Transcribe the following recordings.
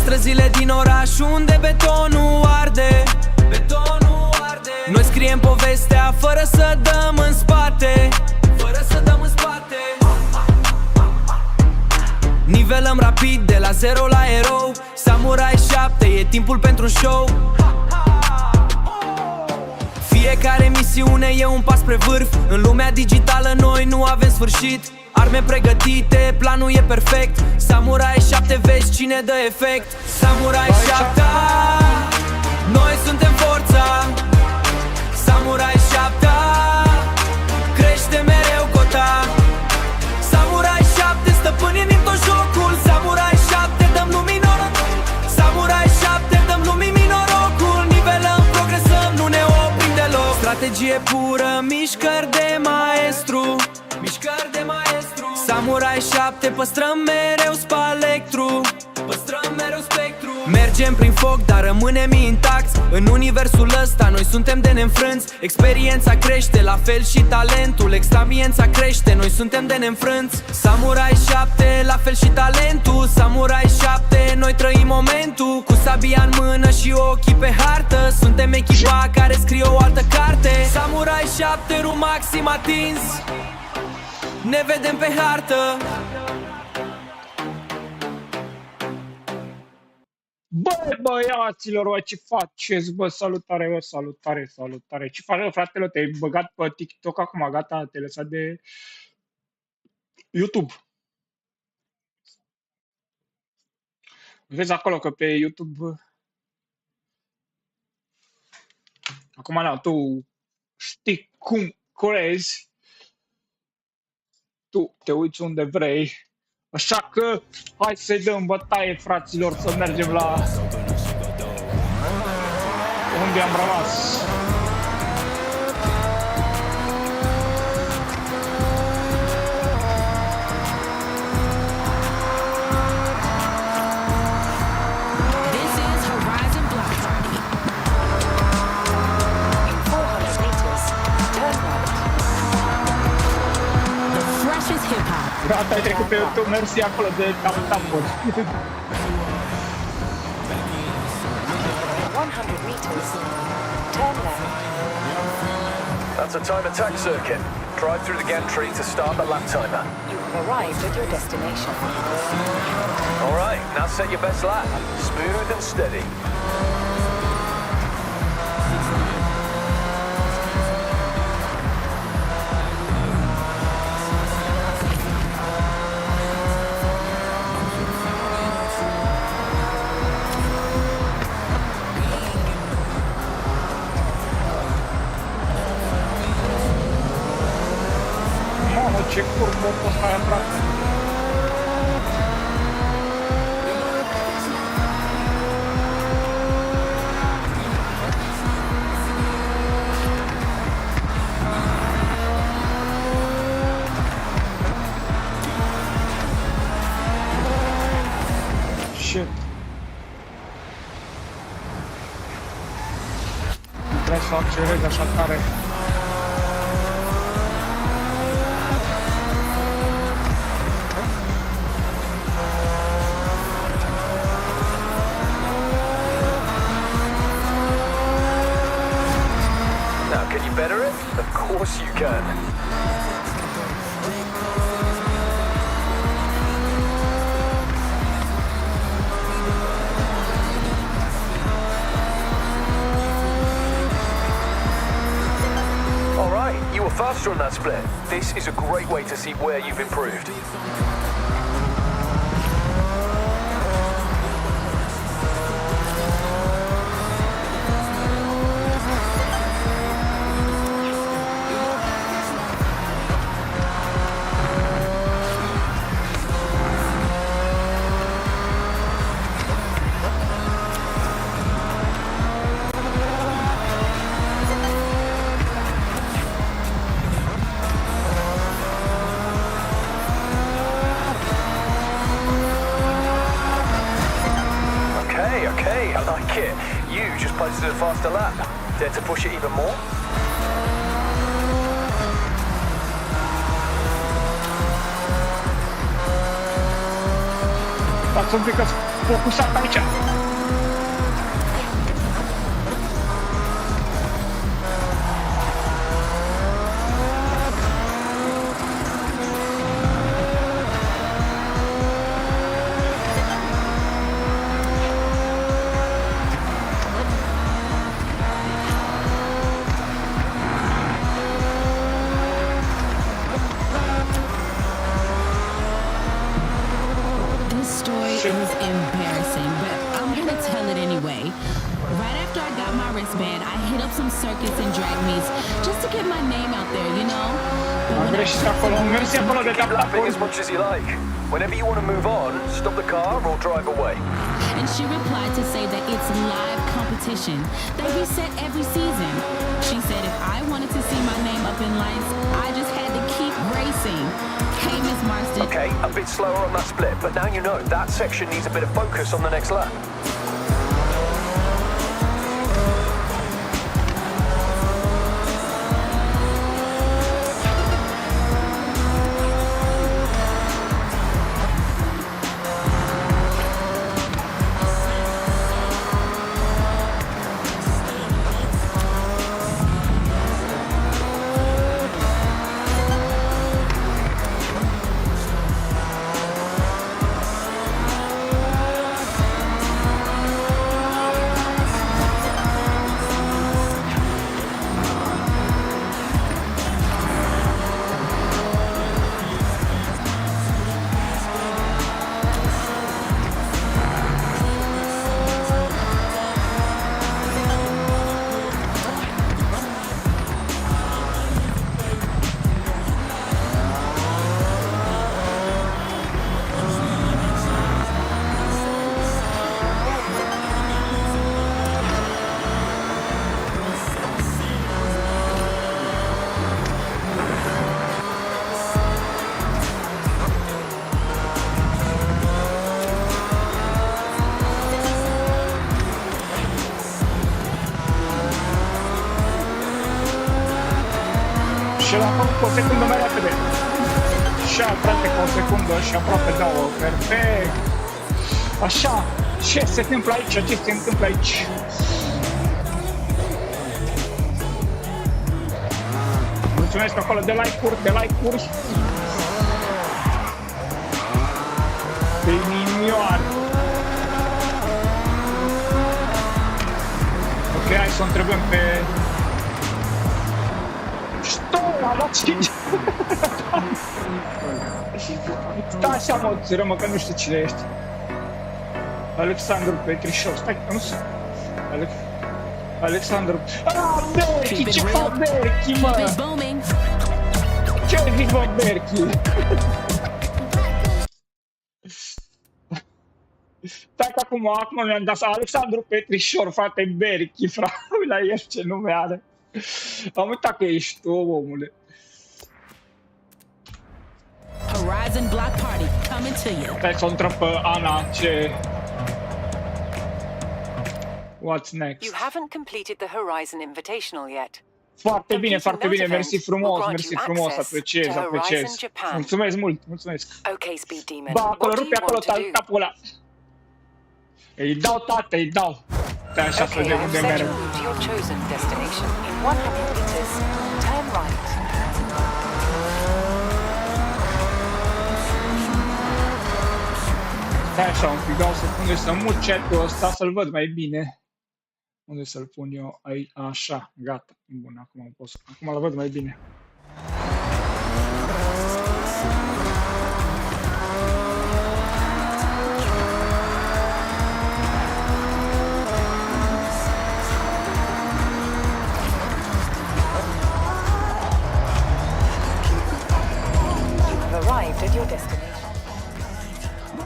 străzile din oraș unde betonul arde. Noi scriem povestea fără să dăm în spate. Nivelăm rapid de la 0 la erou. Samurai 7, e timpul pentru un show. Fiecare misiune e un pas spre vârf. În lumea digitală noi nu avem sfârșit. Arme pregătite, planul e perfect. Samurai 7, vezi cine dă efect. Samurai 7, noi suntem Forza. Samurai 7, crește mereu cota. Samurai 7, stăpânim tot jocul. Samurai 7, dăm lumii norocul. Samurai 7, dăm lumii norocul. Nivelăm, progresăm, nu ne oprim deloc. Strategie pură, mișcări de maestru. Samurai 7, păstrăm mereu spectru. Mergem prin foc, dar rămânem intacți. În universul ăsta noi suntem de neînfrânți. Experiența crește, la fel și talentul. Extamiența crește, noi suntem de neînfrânți. Samurai 7, la fel și talentul. Samurai 7, noi trăim momentul. Cu sabia în mână și ochii pe hartă. Suntem echipa care scrie o altă carte. Samurai 7, ru maxim atins. Ne vedem pe hartă. Băi, băiaților, bă, ce faceți, bă? Salutare, bă, salutare. Ce faci, bă, fratele? Te-ai băgat pe TikTok acum, gata, te-ai lăsat de YouTube. Vezi acolo că pe YouTube... Acum, na, tu știi cum crezi. Tu te uiți unde vrei. Așa că hai să-i dăm bătaie, fraților, să mergem la unde am rămas. Gata, ai trecut pe YouTube, mersi acolo de tap-tap-uri. 100 meters, turn left. That's a time attack circuit. Drive through the gantry to start the lap timer. You have arrived at your destination. All right, now set your best lap. Smooth and steady. Ce curbă ăsta aia, frate. Shit. Nu trebuie să accelerez așa tare. Better it? Of course you can. All right, you were faster on that split. This is a great way to see where you've improved. I like it. You just posted a faster lap. Dare to push it even more? Stați un pic că focusat aici. It was embarrassing, but I'm gonna tell it anyway. Right after I got my wristband, I hit up some circus and drag meets just to get my name out there, you know? But Am when I greșit acolo, mersi acolo de Keep lapping capul. as much as you like. Whenever you want to move on, stop the car or drive away. And she replied to say that it's live competition that we set every season. She said if I wanted to see my name up in lights, I just had to keep racing. Hey, Miss Marston. Okay, a bit slower on that split, but now you know that section needs a bit of focus on the next lap. Și la cu o secundă mai repede. Și frate, cu o secundă și aproape două. Perfect. Așa. Ce se întâmplă aici? Ce se întâmplă aici? Mulțumesc acolo de like-uri, de like-uri. Pe minioare. Ok, hai să o întrebăm pe... Am luat 5. Stai așa, mă, țărămă, că nu știu cine ești. Alexandru Petrișor, stai, nu știu. Alexandru... Berchi, ce fac Berchi, mă? Ce zici, mă, Berchi? Stai că acum mi-am dat Alexandru Petrișor, frate, Berchi, frate, la el ce nume are. Am uitat că ești tu, omule. Horizon Block Party coming to you. Stai să o întreb pe Ana ce... What's next? You haven't completed the Horizon Invitational yet. Foarte bine, foarte bine, mersi frumos, apreciez. Mulțumesc mult, mulțumesc. Okay, Speed Demon. Ba, acolo, What do rupe you acolo want to do? tapul ăla. Îi dau, tată, îi dau. Stai așa să Okay, vedem I've unde set merg. you to your chosen destination in 100 meters. Turn right. Stai așa un pic, dau o secundă să mut chat-ul ăsta să-l văd mai bine. Unde să-l pun eu? Aici, așa, gata. Bun, acum îl văd mai bine. You've arrived at your destination.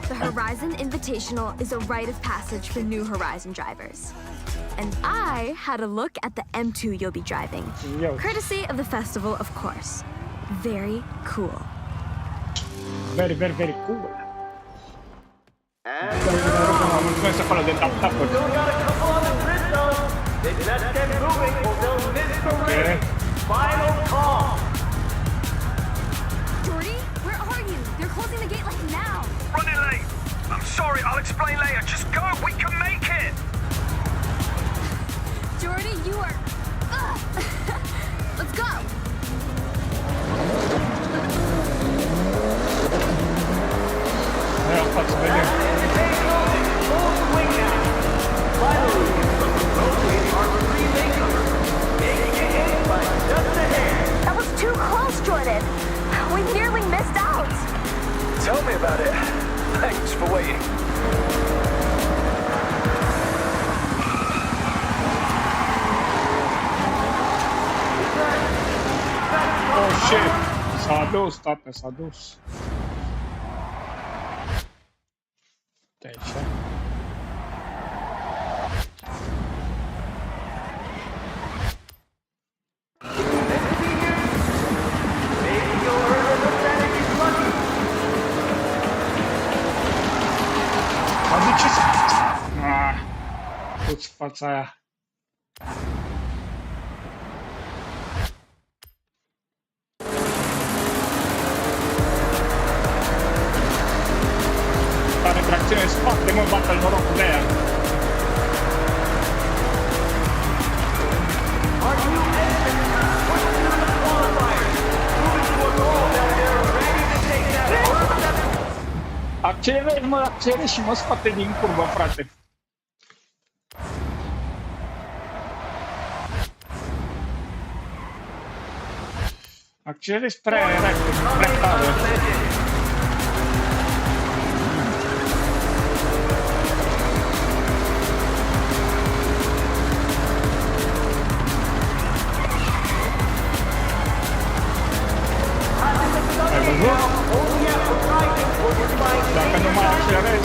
The Horizon Invitational is a rite of passage for new Horizon drivers. And I had a look at the M2 you'll be driving. Yo. Courtesy of the festival, of course. Very cool. Very, very, very cool. Mulțumesc acolo de tap-tap-uri. Okay. Jordy, where are you? They're closing the gate like now. Running late. I'm sorry, I'll explain later. Just go, we can make it! Jordy, you are... Let's go! Ia, față, vedem. That was too close, Jordan. We nearly missed out. Tell me about it. Thanks for waiting. Oh, shit. S-a dus, tată, s-a dus. De aici. Aduceți... Puți fața aia. Tare tracțiune în spate, mă, bată-l norocul de aia. Accelerez, mă, accelerez și mă scoate din curbă, frate. Accelerez prea repede, prea tare. Ai văzut? Dacă nu mai accelerez.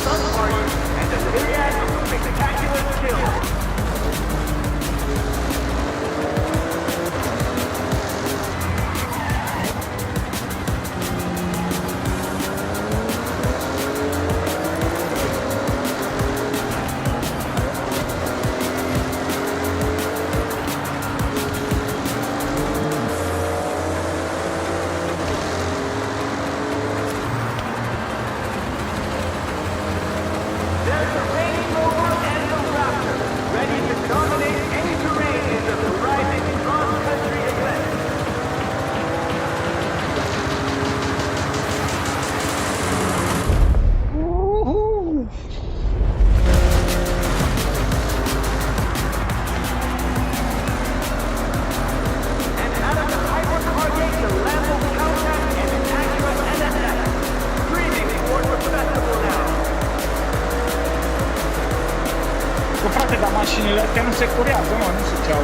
Mașinile astea nu se curează, mă, nu se ceau.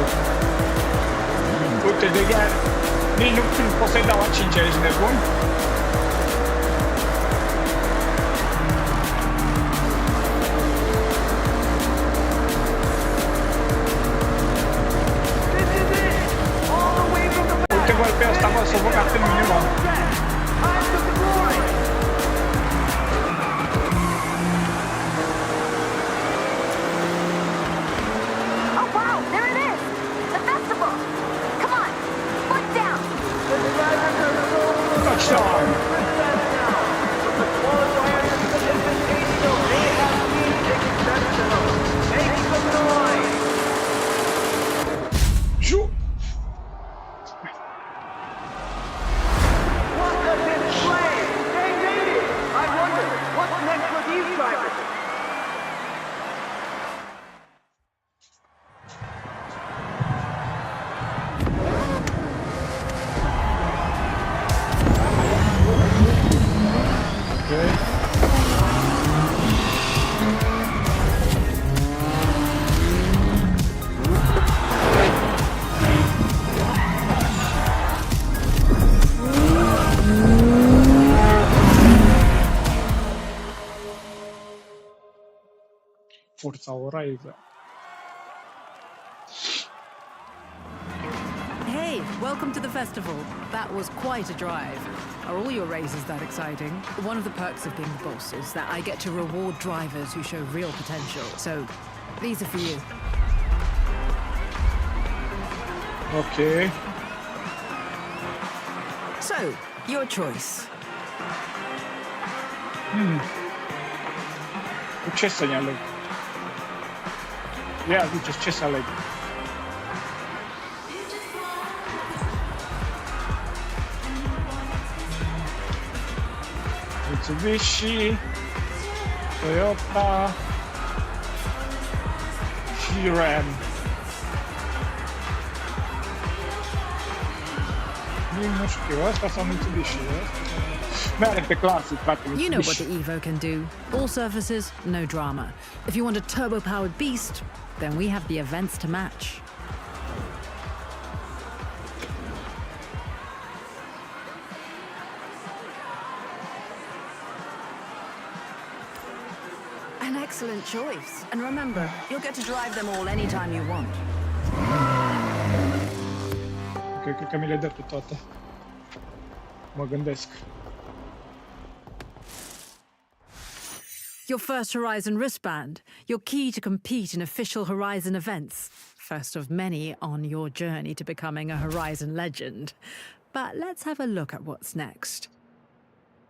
Uite, de ea, nici nu pot să-i dau a 5, ești nebun? Uite, voi pe ăsta, mă, s-o băgat în mine, mă. Forza Ryzen. Hey, welcome to the festival. That was quite a drive. Are all your races that exciting? One of the perks of being the boss is that I get to reward drivers who show real potential. So, these are for you. Okay. So, your choice. Cu ce să ne aleg? Ia, ziceți, ce să aleg? Mitsubishi, Toyota și Ram. Nu știu, ăsta sau Mitsubishi? Merge pe clasic, frate, You know what Mitsubishi. the Evo can do. All surfaces, no drama. If you want a turbo-powered beast, then we have the events to match. An excellent choice. And remember, you'll get to drive them all anytime you want. Cred că mi le dă pe toate. Mă gândesc. Your first Horizon wristband, your key to compete in official Horizon events. First of many on your journey to becoming a Horizon legend. But let's have a look at what's next.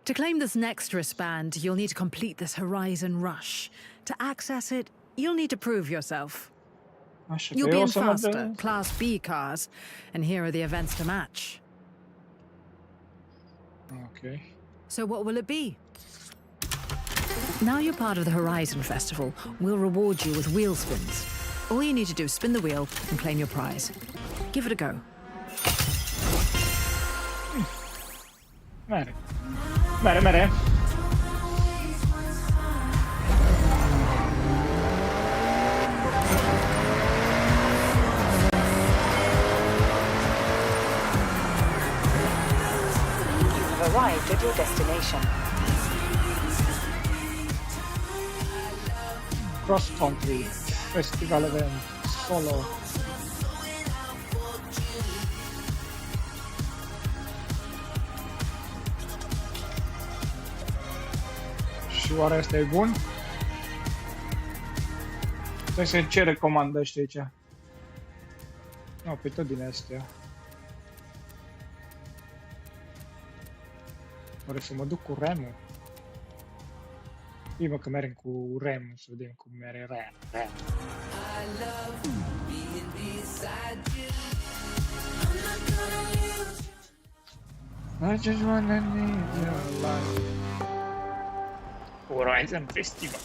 To claim this next wristband, you'll need to complete this Horizon rush. To access it, you'll need to prove yourself. Așa, You'll că be eu o in să mă faster, dă... Class B cars, and here are the events to match. Ok. So what will it be? Now you're part of the Horizon Festival, we'll reward you with wheel spins. All you need to do is spin the wheel and claim your prize. Give it a go. Mere. Mere, mere. You have arrived at your destination. Cross country. Festival event. Solo. Și oare asta e bun? Trebuie să ce recomandăști aici? Nu, pe tot din astea. Oare să mă duc cu RAM-ul? Bine, mă, că mergem cu RAM, să vedem cum merge RAM. I just wanna live your life. Horizon Festival.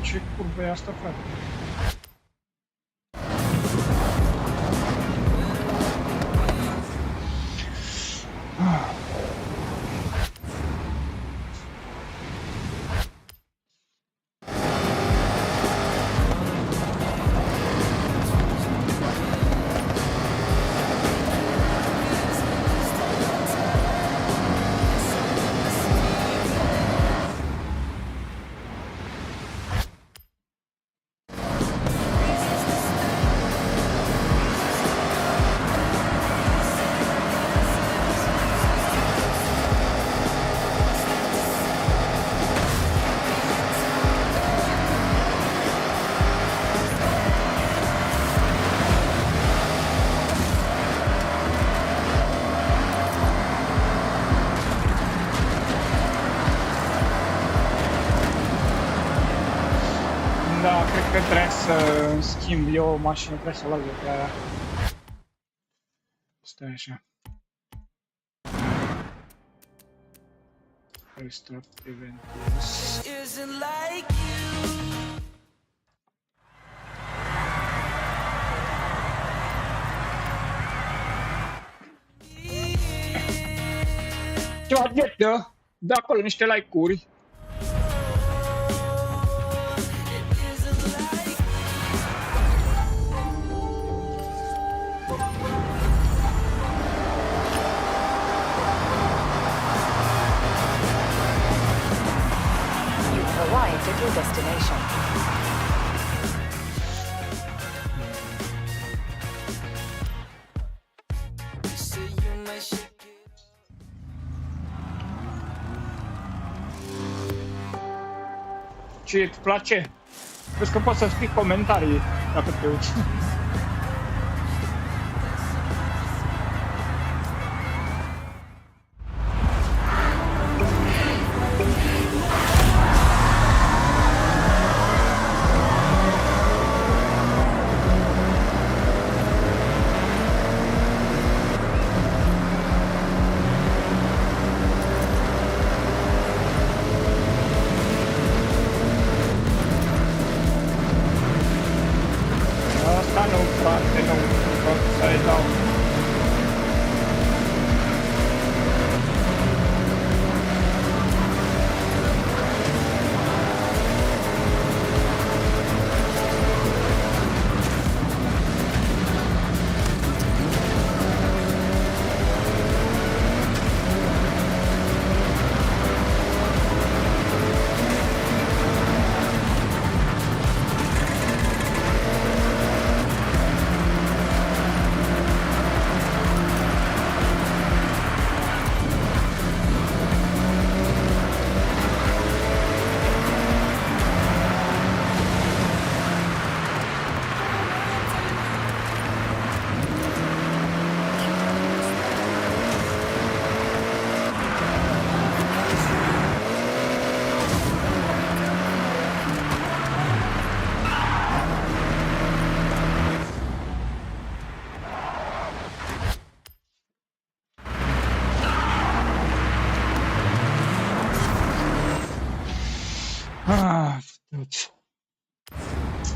ce curbă e asta, frate? Da, cred că trebuie să schimb eu o mașină, trebuie să o las de pe aia. Stai așa. Restart eventul. Ceva dietă, de acolo niște like-uri. Arrived at your destination. Ce îți place? Vezi că poți să scrii comentarii dacă te uiți.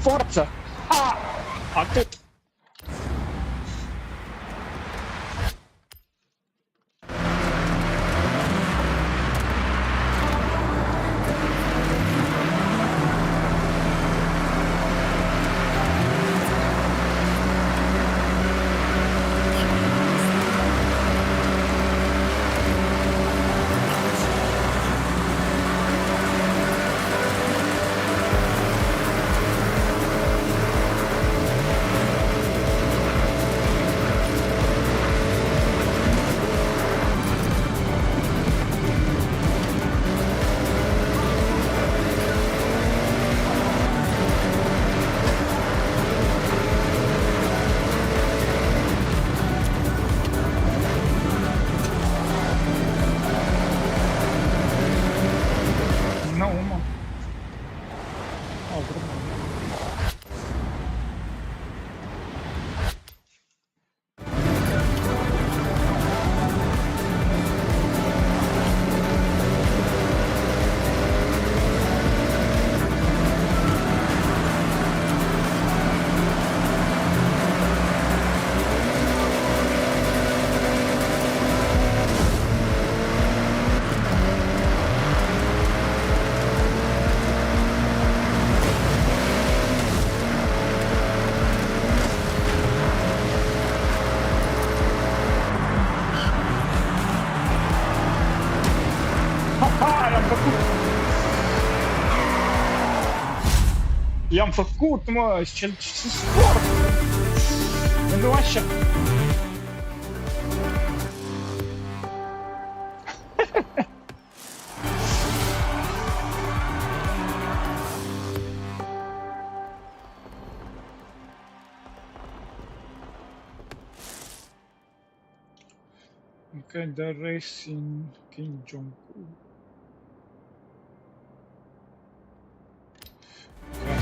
Forza! Atât! l-am făcut! I-am făcut, mă, ce sport! Nu așa! Okay, the racing King Jong-un.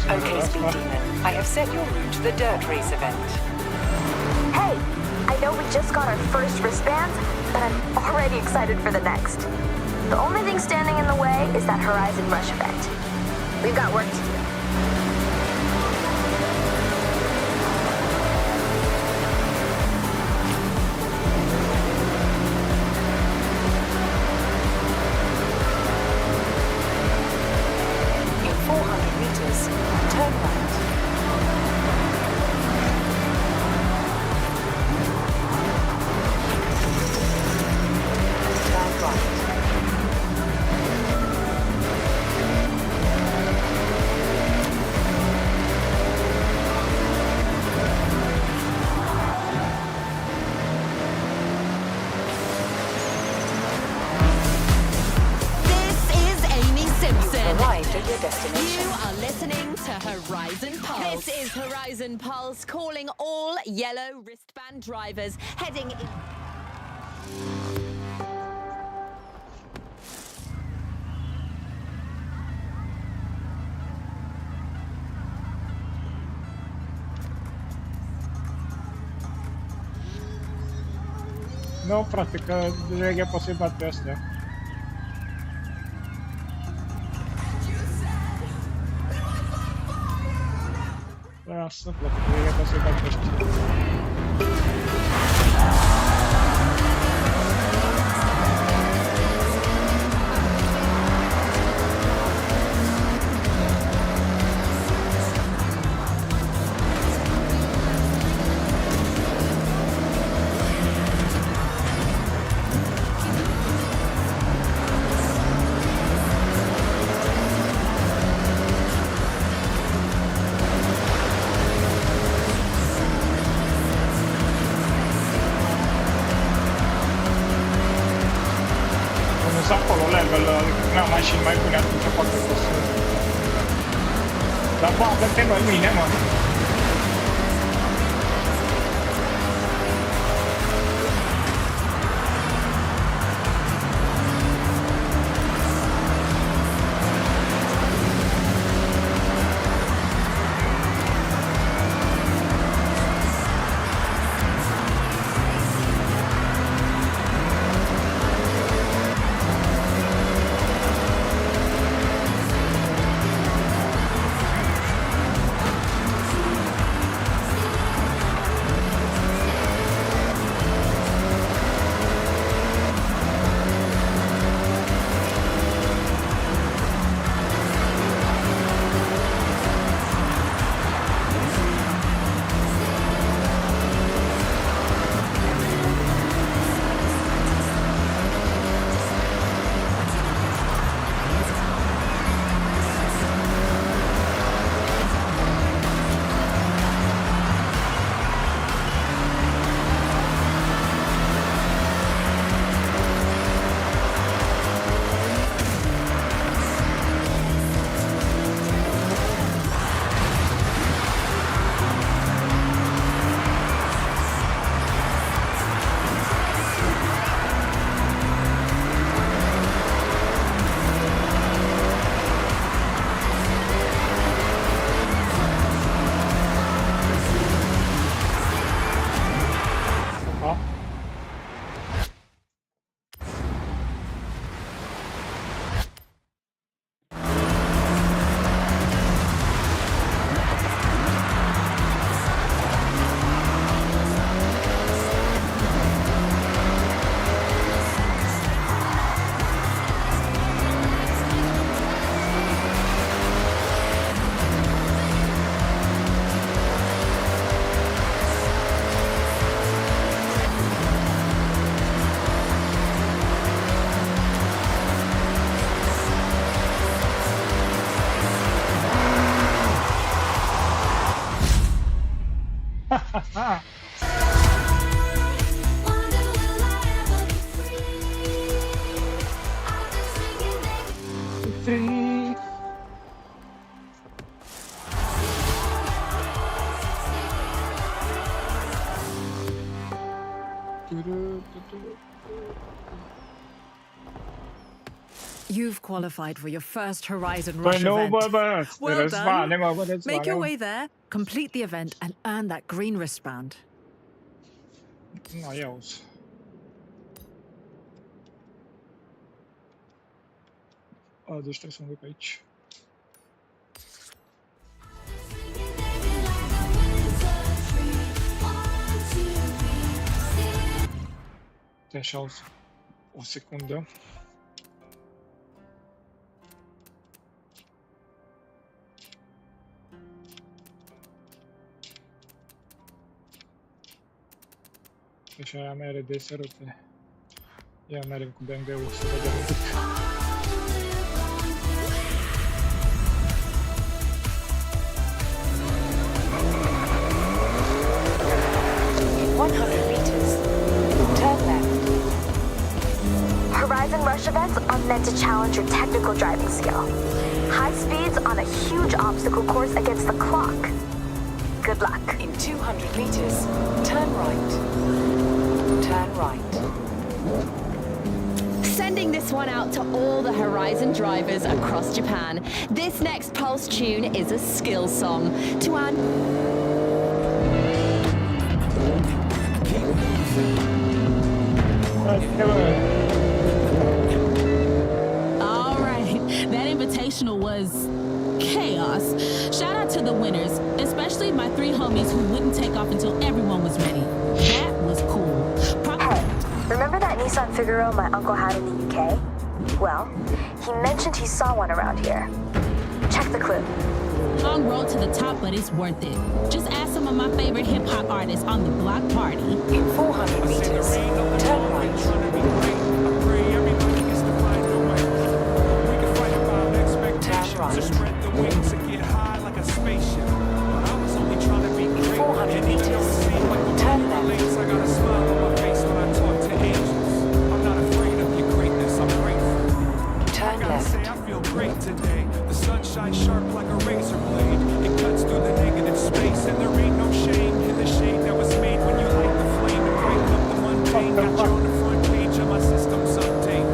Okay, Speed Demon. I have set your route to the Dirt Race event. Hey, I know we just got our first wristband, but I'm already excited for the next. The only thing standing in the way is that Horizon Rush event. We've got work to do. In 400 meters, turn right. Turn right. Arrived at your destination. You are listening to Horizon Pulse. This is Horizon Pulse calling all yellow wristband drivers heading in. Nu, frate, că direct poate să-i bat pe astea. Lasă, frate, direct poate să-i bat pe ăștia. Acolo level, n-am mașini mai bune atunci poate că să... Dar bagă-te noi mine, mă! Aha. Free. You've qualified for your first Horizon Păi Rush nu, event. bă, Well răzvane, done. mă, bă, răzvane. Make your way there, complete the event, and earn that green wristband. Nu, ia uzi. A, deci trebuie să mă duc aici. Așa, o secundă. Deci aia mea are DSR-ul. Ia mergem cu BMW-ul să vedem un pic. In 100 meters, turn left. Horizon Rush events are meant to challenge your technical driving skill. High speeds on a huge obstacle course against the clock. Good luck. In 200 meters, turn right. Turn right. Sending this one out to all the Horizon drivers across Japan. This next Pulse tune is a skill song to our... All right, that invitational was chaos. Shout out to the winners, especially my 3 homies who wouldn't take off until everyone was ready. That was cool. Hey, remember that Nissan Figaro my uncle had in the UK? Well, he mentioned he saw one around here. Check the clue. Long road to the top, but it's worth it. Just ask some of my favorite hip-hop artists on the block party. In 400 meters, turn right. Turn right. In 400 meters, turn left. Turn left. I feel great today. The sun shines sharp like a razor blade. It cuts through the negative space, and there ain't no shame in the shade that was made when you light the flame to brighten up the mundane. Got you on the front page of my system's update.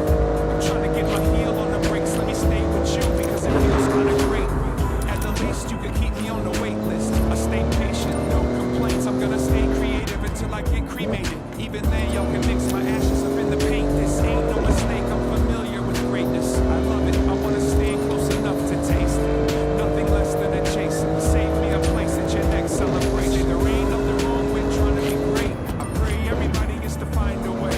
I'm trying to get my heel on the brakes. Let me stay with you because it feels kind of great. At the least, you could keep me on the wait list. I stay patient, no complaints. I'm gonna stay creative until I get cremated. Even then, y'all can mix my ashes up in the paint. This ain't no mistake. I'm familiar with greatness. I love it. I wanna stay close enough to taste it. Nothing less than a chase. Save me a place at your next celebration. There ain't nothing wrong with trying to be great. I pray everybody gets to find a way.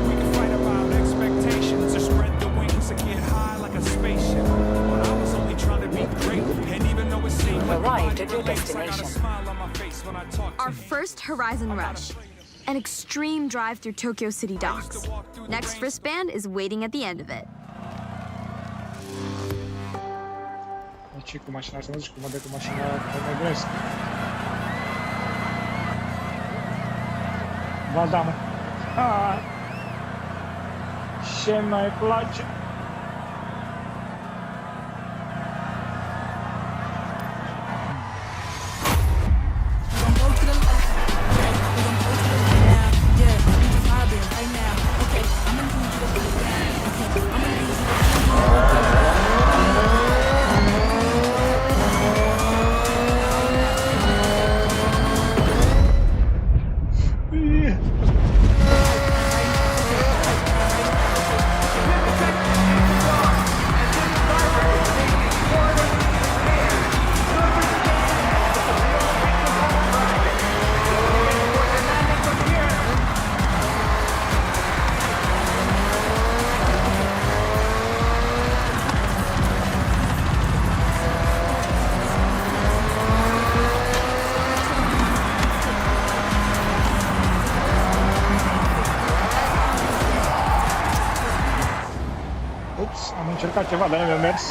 We can fight about expectations or spread the wings and get high like a spaceship. But I was only trying to be great. And even though it seemed like Arrived at your I got a destination. smile on my face when I talk to Our you. first Horizon Rush. An extreme drive through Tokyo City docks. Next wristband is waiting at the end of it. Deci cu mașina să mă zici, cum mă dă cu mașina pe nebunesc. Ba da, mă. Ha! Ce mai place? Ups, am încercat ceva, dar nu mi-a mers.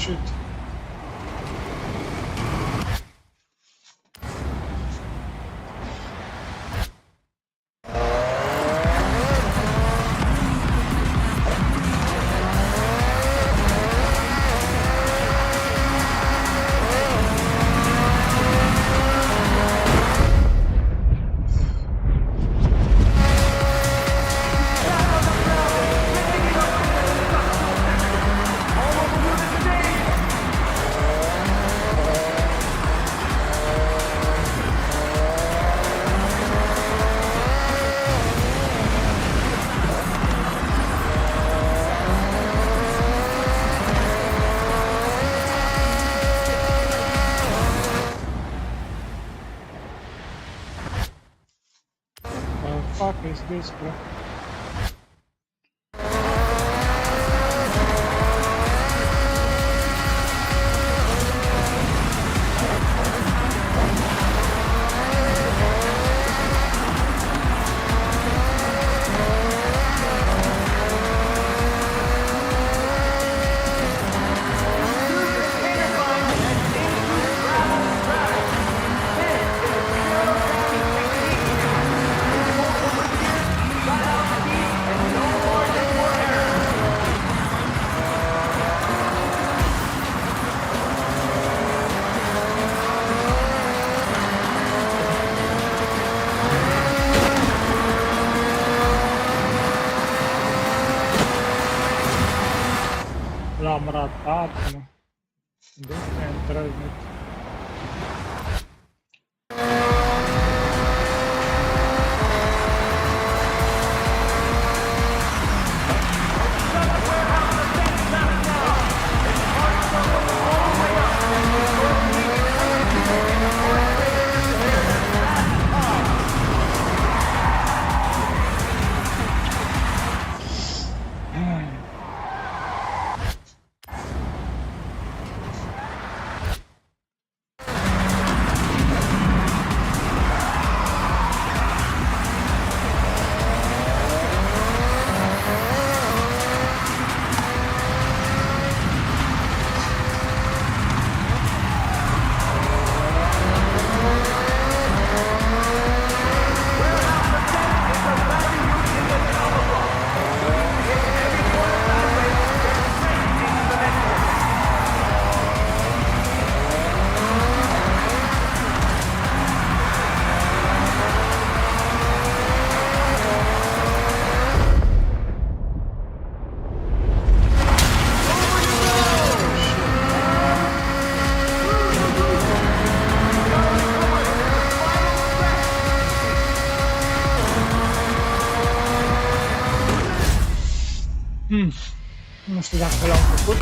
shit. Fuck is this, bro? L-am ratat, mă. Du-te, întreznit. Nu știu dacă l-am făcut.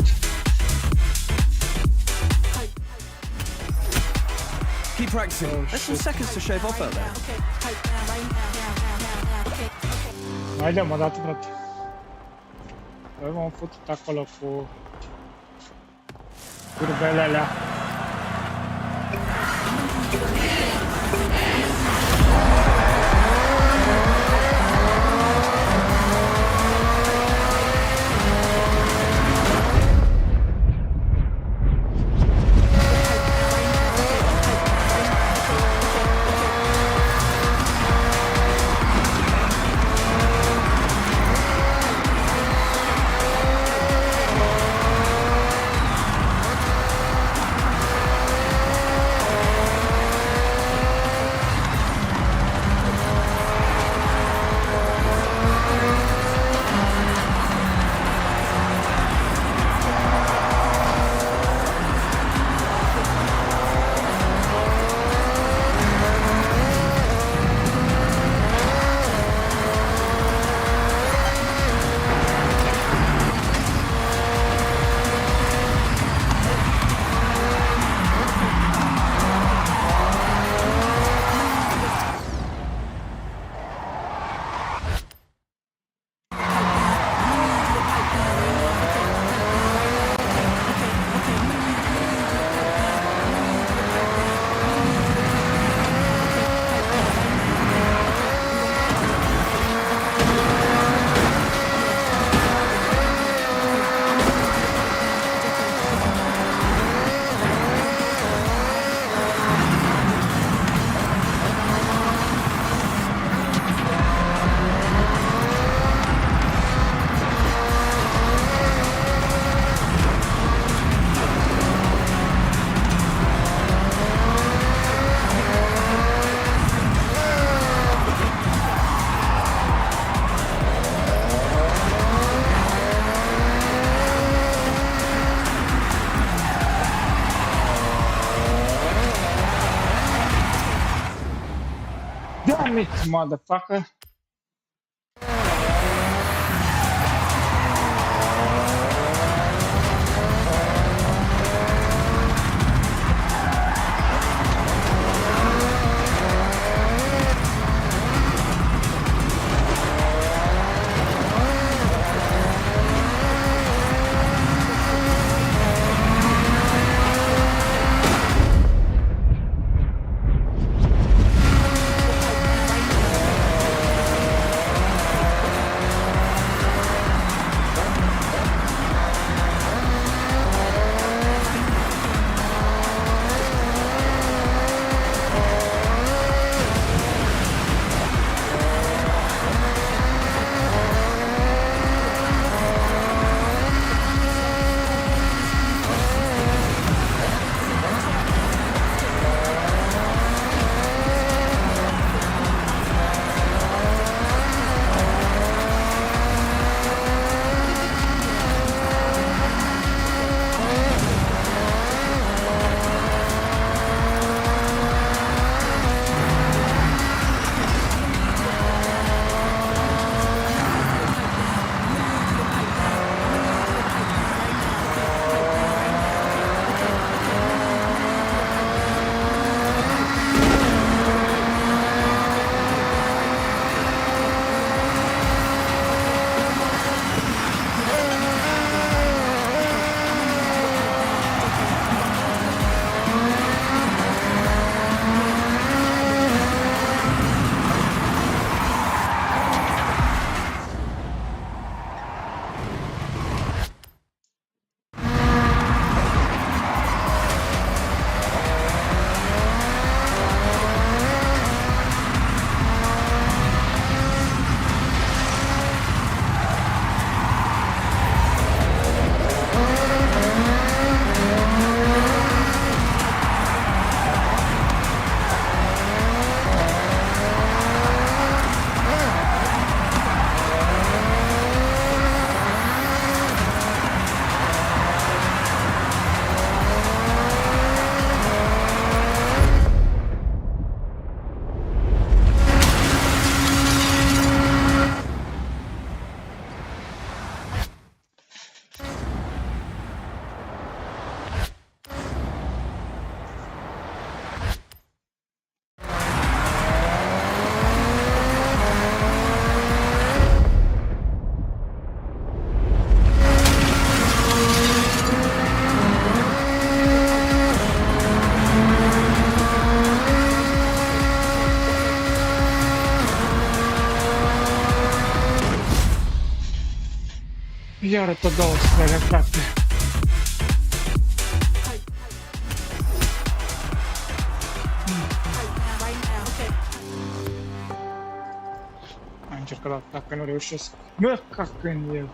Keep practicing. There's some seconds to shave off out there. Mai dăm o dată, frate. Păi m-am făcut acolo cu curbele alea. Damn it, motherfucker. Iară tot 200 de frate. Am încercat, dacă nu reușesc. Mă, cac în el.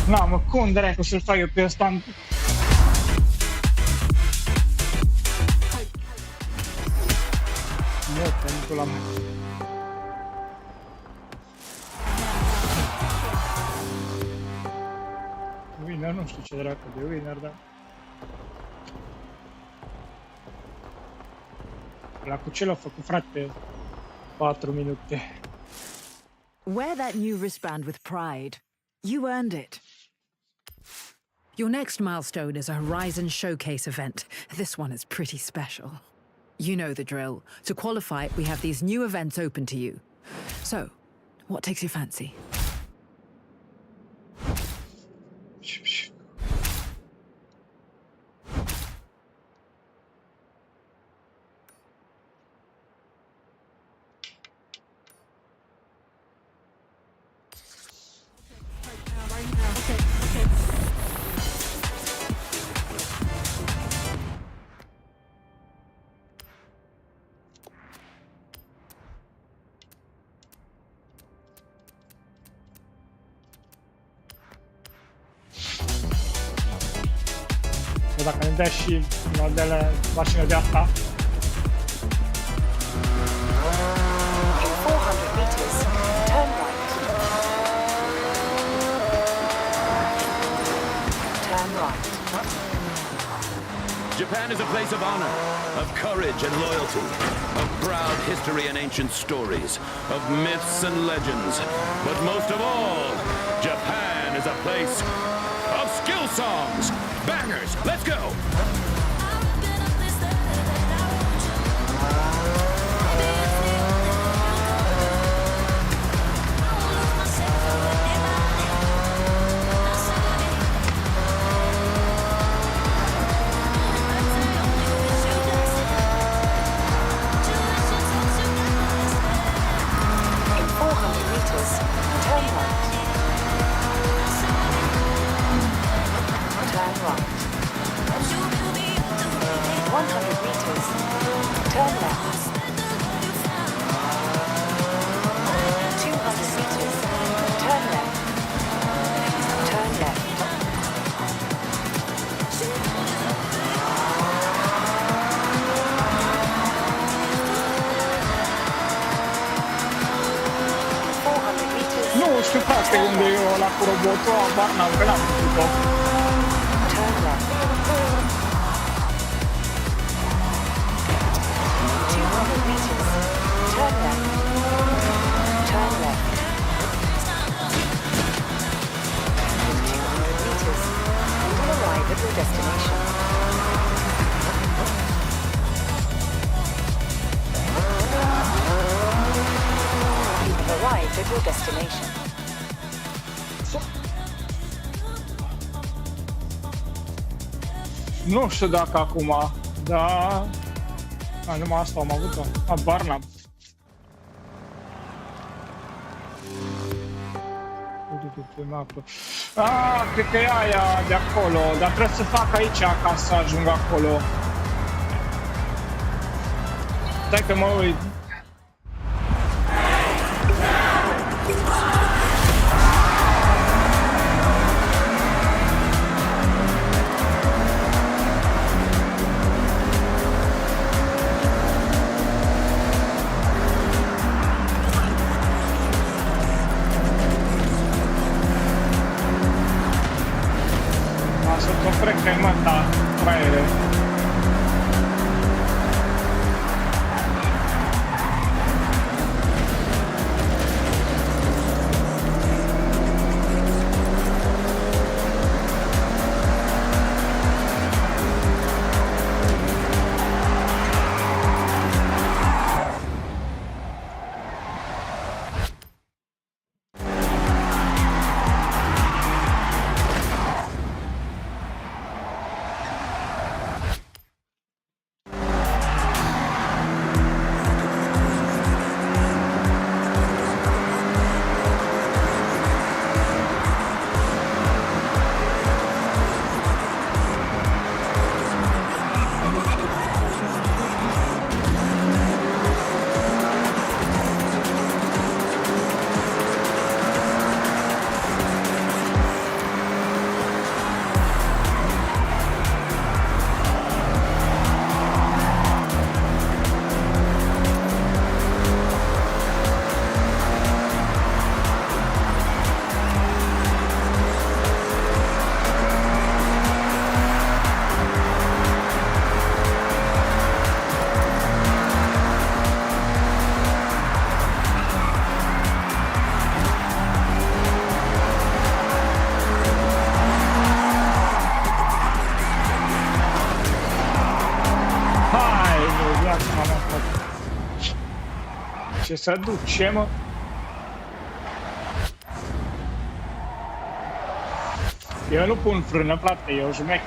Na, mă, cum dracu să-l fac eu pe ăsta? Mă, pentru la mea. Winner, nu știu ce dracu de winner, dar... La cu ce l-a făcut, frate? 4 minute. Wear that new wristband with pride. You earned it. Your next milestone is a Ryzen showcase event. This one is pretty special. You know the drill. To qualify, we have these new events open to you. So, what takes your fancy? Dacă ne dea și modele mașină de asta. In 400 meters, turn right. Turn right. Japan is a place of honor, of courage and loyalty, of proud history and ancient stories, of myths and legends. But most of all, Japan is a place of skill songs. Bangers, let's go! In 400 meters, turn right. Turn right. 100 meters, turn left. 200 meters, turn left. Turn left. Nu știu, frate, unde e ăla cu robotul, abar n-am, că n-am făcut-o. Turn left. 200 meters, turn left. Turn left. 200 meters, you will arrive at your destination. You have arrived at your destination. Nu știu dacă acum, dar... numai asta am avut-o. Abar n-am. Cred că e aia de acolo, dar trebuie să fac aici ca să ajung acolo. Stai că mă uit. Frecământa, fraiere. Ce să duce, mă? Eu nu pun frână, frate, eu jumec.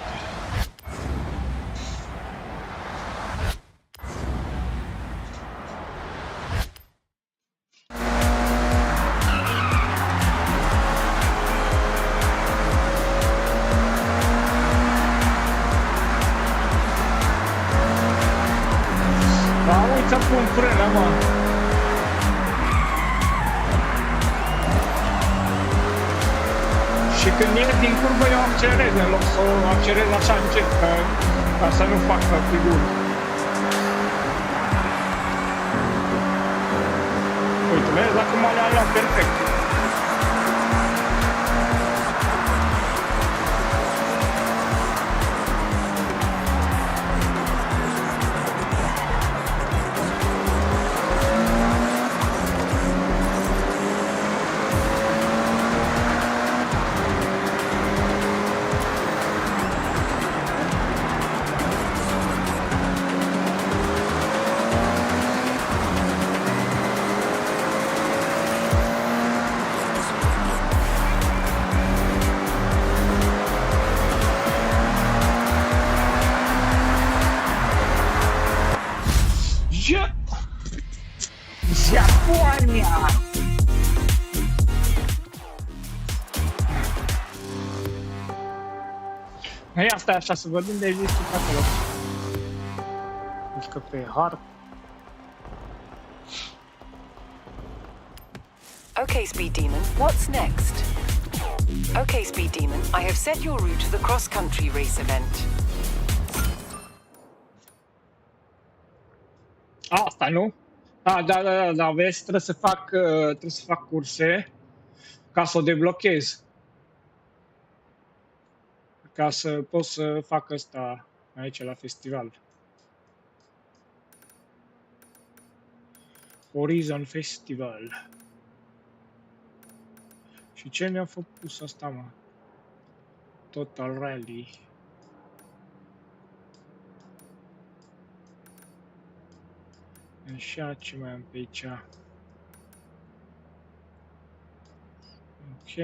Să pun frână, mă. Și când ies din curbă, eu accelerez, în loc să o accelerez așa încet, ca să nu facă figuri. Uite, vezi, acum le-am luat perfect. Ia stai așa să văd unde există acolo. Mișcă pe harp. Okay, Speed Demon, what's next? Okay, Speed Demon, I have set your route to the cross-country race event. Asta, nu? Da, vezi, trebuie să fac curse ca să o deblochez. Ca să pot să fac asta aici la festival. Horizon Festival. Și ce mi-a făcut asta, mă? Total Rally. Așa, ce mai am pe aici? Ok.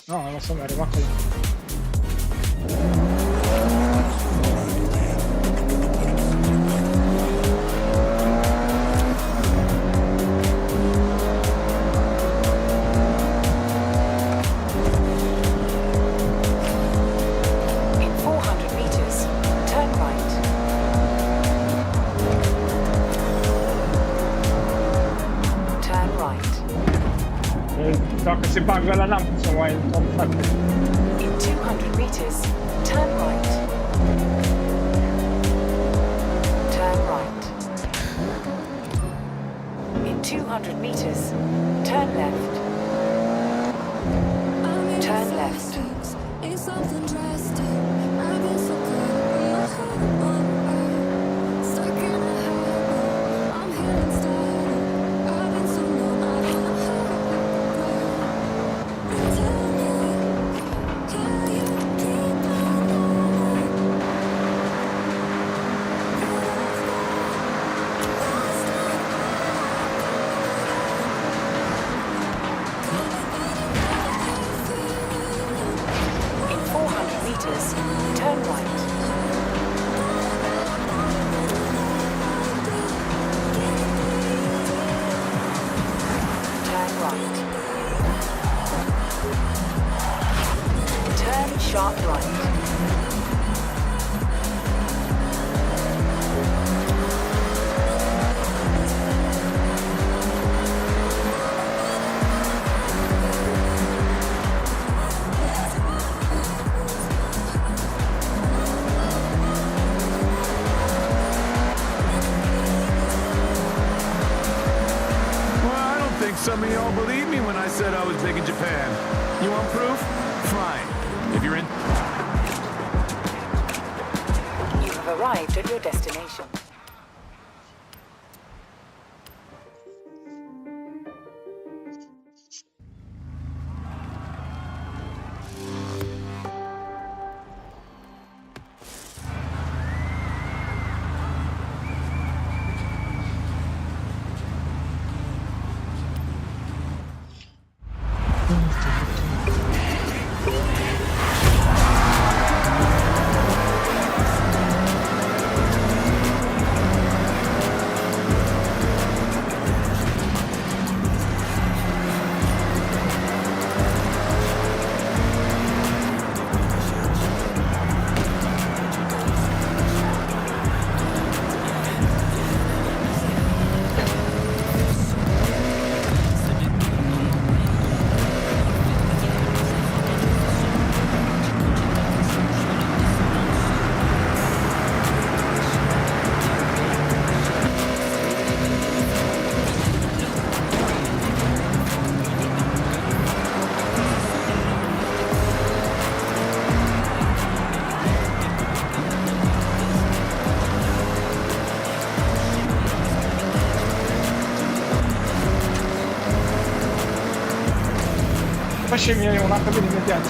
No, non so, mi arriva quello. Dacă se bagă la n-am cum să mai întâmplă, frate. In 200 meters, turn right. Turn right. In 200 meters, turn left. Turn left. Sharp right. Some of y'all believe me when I said I was big in Japan. You want proof? Fine. If you're in... You have arrived at your destination. fă și mie una că vin imediat.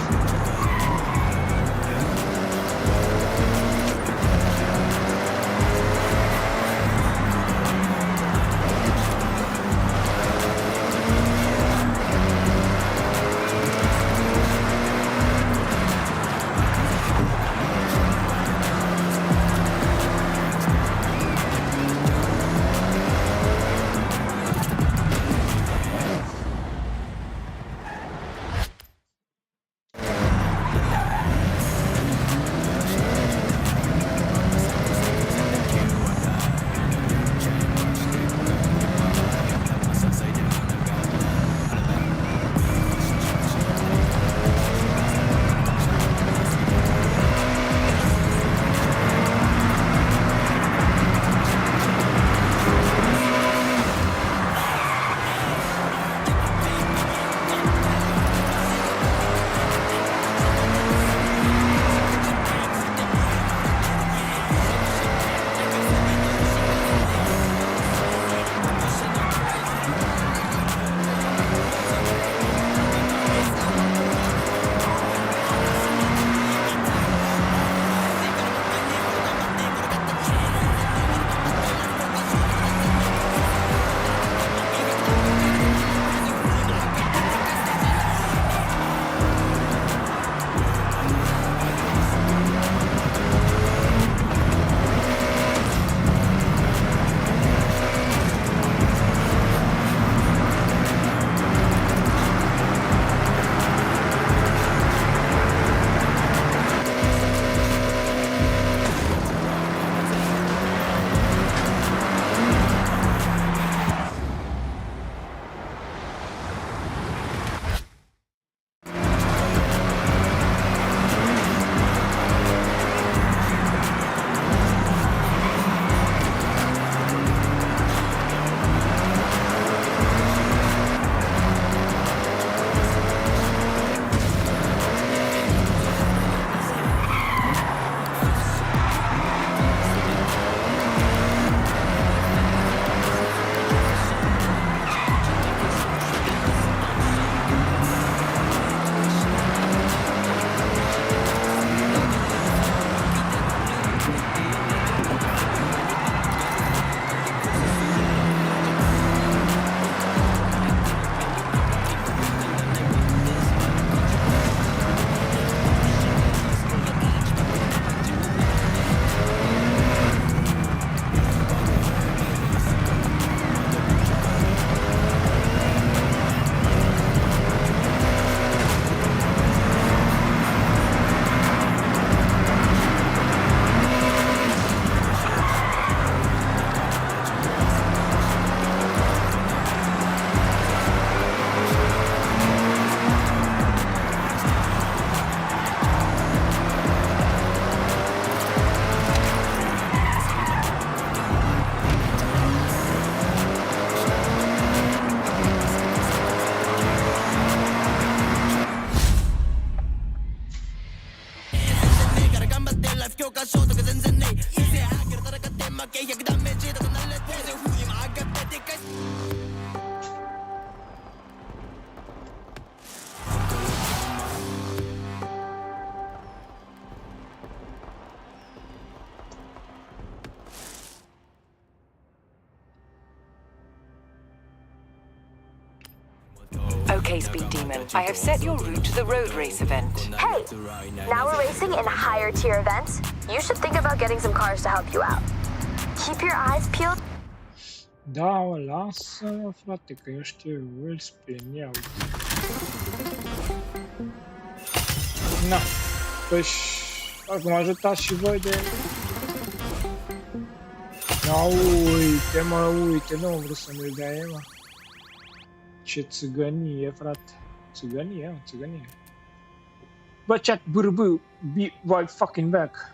Okay, Speed Demon. I have set your route to the road race event. Hey, now we're racing in higher tier events. You should think about getting some cars to help you out. Keep your eyes peeled. Da, o lasă, frate, că eu știu, îl spin, iau. Na, păi acum ajutați și voi de... Na, uite, nu am vrut să mi-l dea Ema. Ce țigănie, frate. Țigănie. Bă, chat, bârbâ, be right fucking back.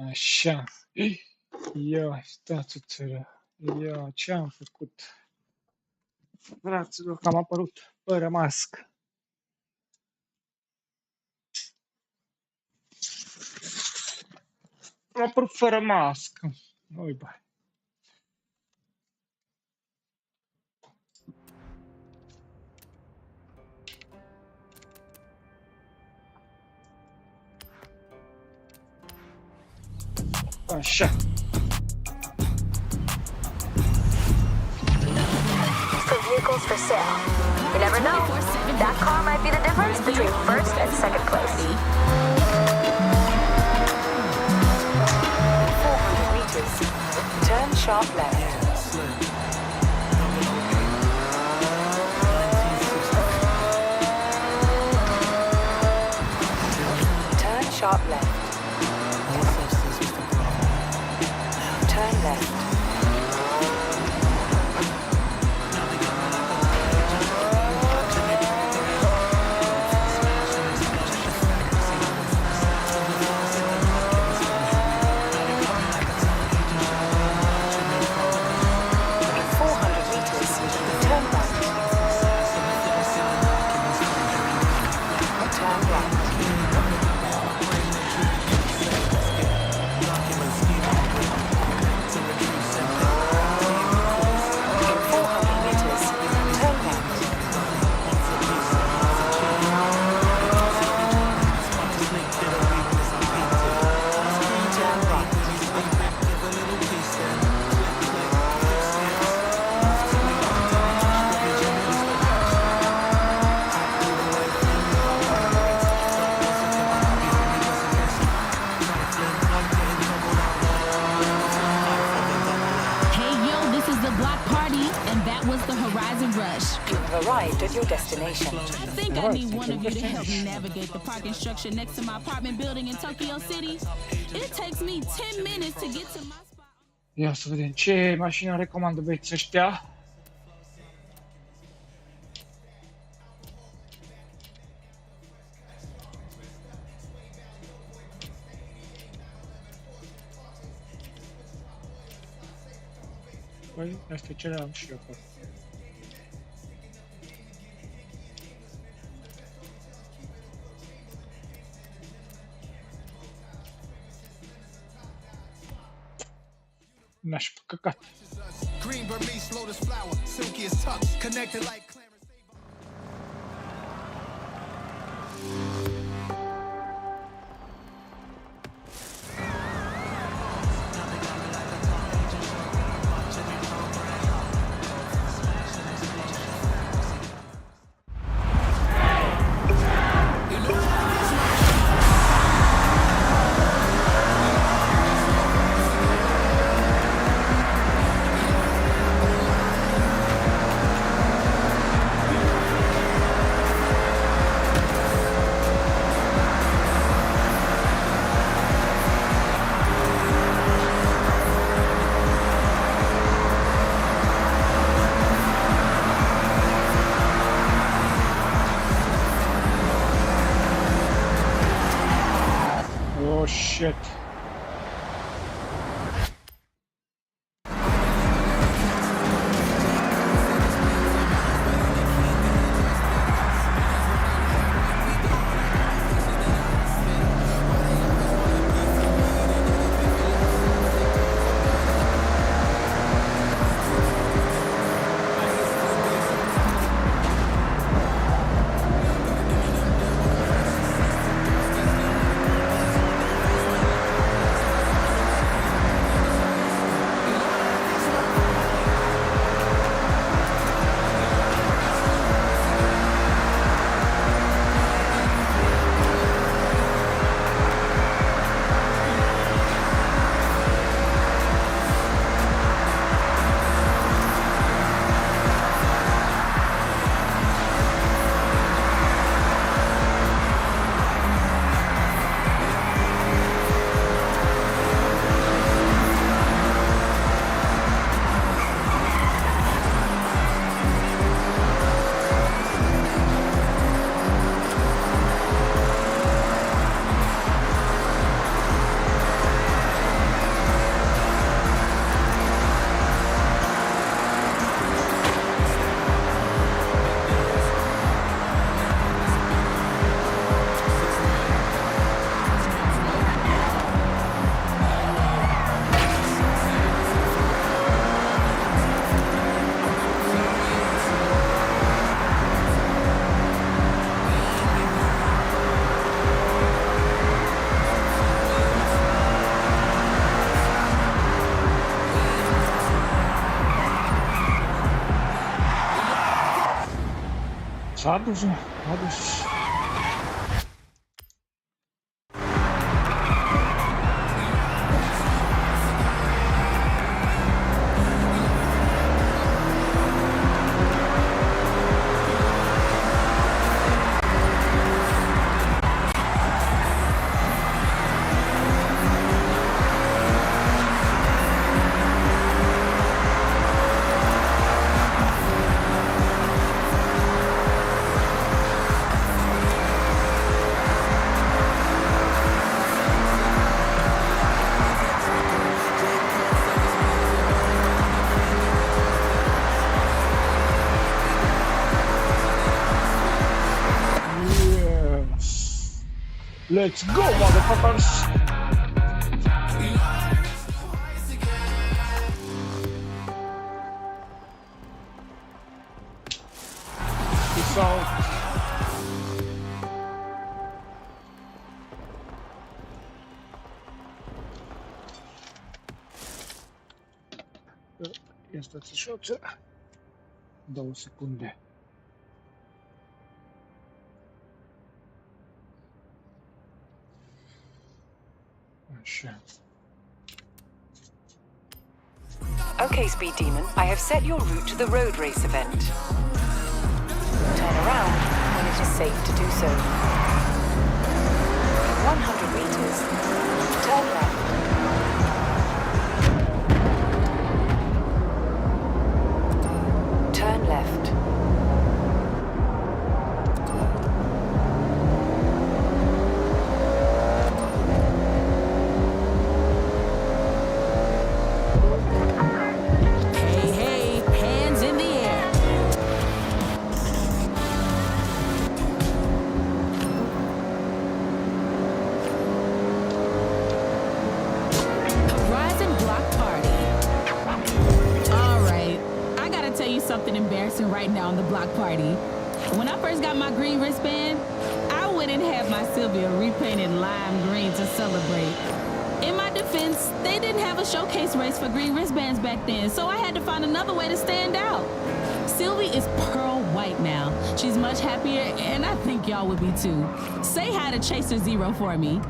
Așa. Ia, stați-o țără. Ia, ce am făcut? Fraților, că am apărut fără mască. Am apărut fără mască. Ui, băi. Așa. For vehicles for sale. You never know. That car might be the difference between first and second place. 400 meters. Turn sharp left. Turn sharp left. Turn left. Arrived at your destination. I think I need one of you to help me navigate the parking structure next to my apartment building in Tokyo City. It takes me 10 minutes to get to my spot. Ia să vedem ce mașină recomandă băieții ăștia. Păi, astea ce le-am și eu acolo. N-aș păcăcat. Green Burmese lotus flower, silky as tucks, connected like S-a dus, mă, a dus. Let's go, motherfuckers! Peace out. Este țișoță. 2 secunde. Okay, Speed Demon, I have set your route to the road race event. Turn around when it is safe to do so. 100 meters. Turn left. Turn left. Something embarrassing right now on the block party. When I first got my green wristband, I went and had my Sylvia repainted lime green to celebrate. In my defense, they didn't have a showcase race for green wristbands back then, so I had to find another way to stand out. Sylvie is pearl white now. She's much happier, and I think y'all would be too. Say hi to Chaser Zero for me.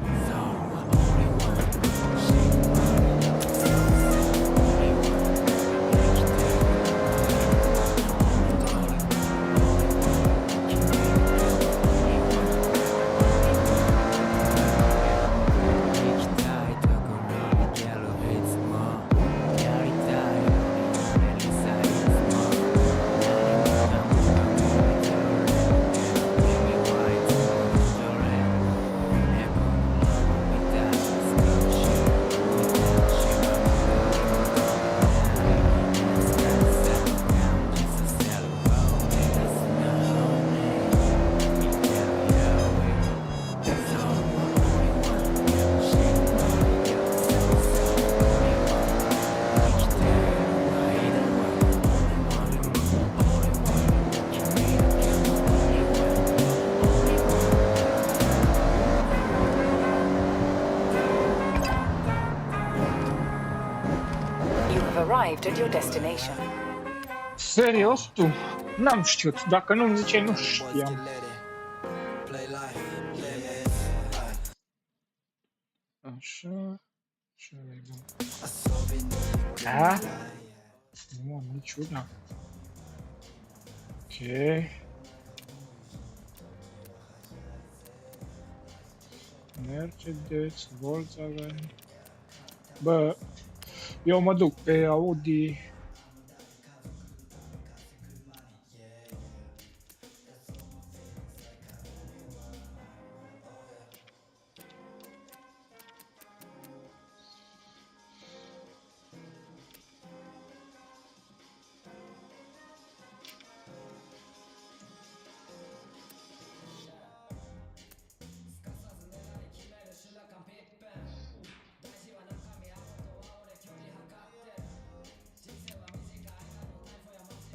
Arrived at your destination. Serios tu? N-am știut. Dacă nu-mi ziceai, nu știam. Așa. Ce e bun. Da? Nu am niciuna. Ok. Mercedes, Volkswagen. Bă, eu mă duc pe Audi.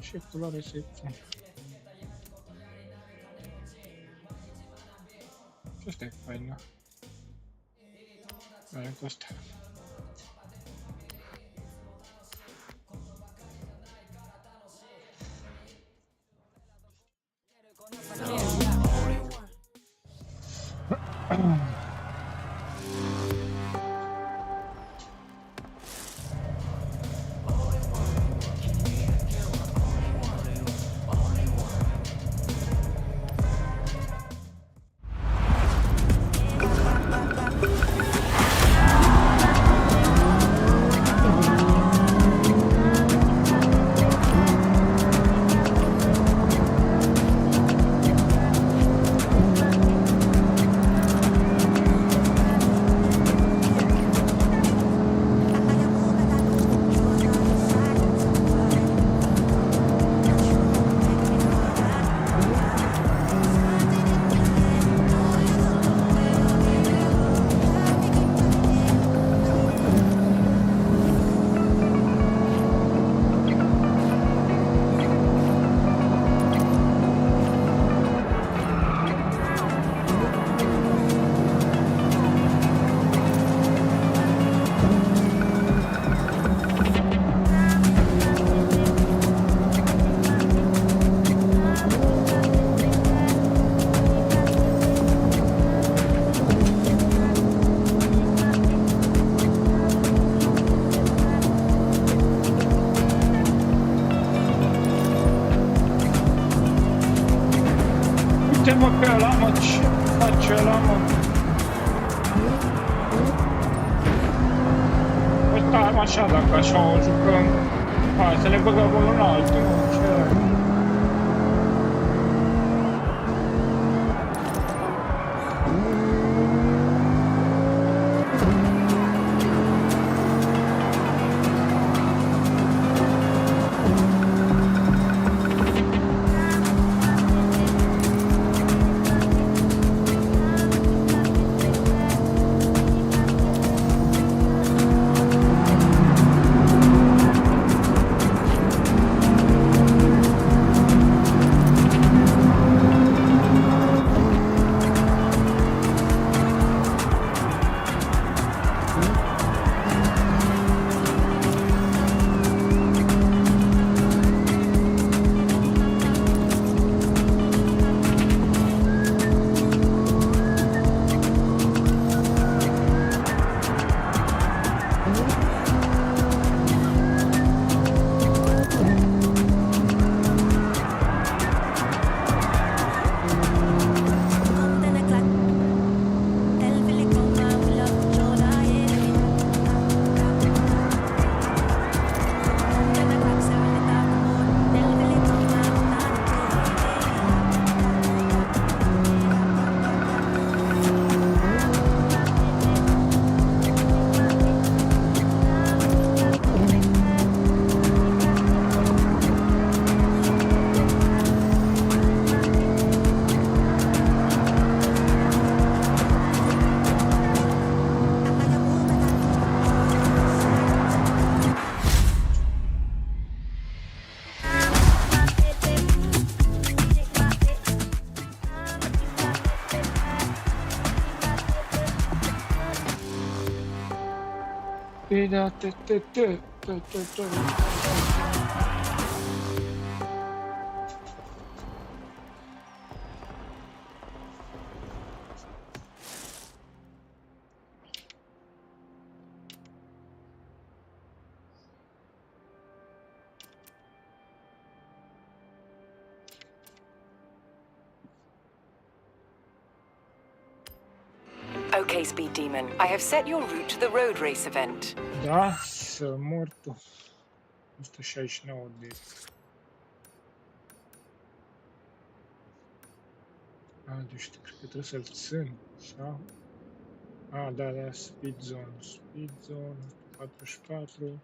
Și la recepție. Ce stai faină? Care cu asta? Ce ăla, mă, ce face ăla, mă? Păi stai așa, dacă așa o jucăm. Hai să ne băgăm unul în altul, mă, ce ăla? Da, Okay, Speed Demon. I have set your route to the road race event. Da, să mor tu. 169 de... deci cred că trebuie să-l țin, sau? Da, speed zone, 44.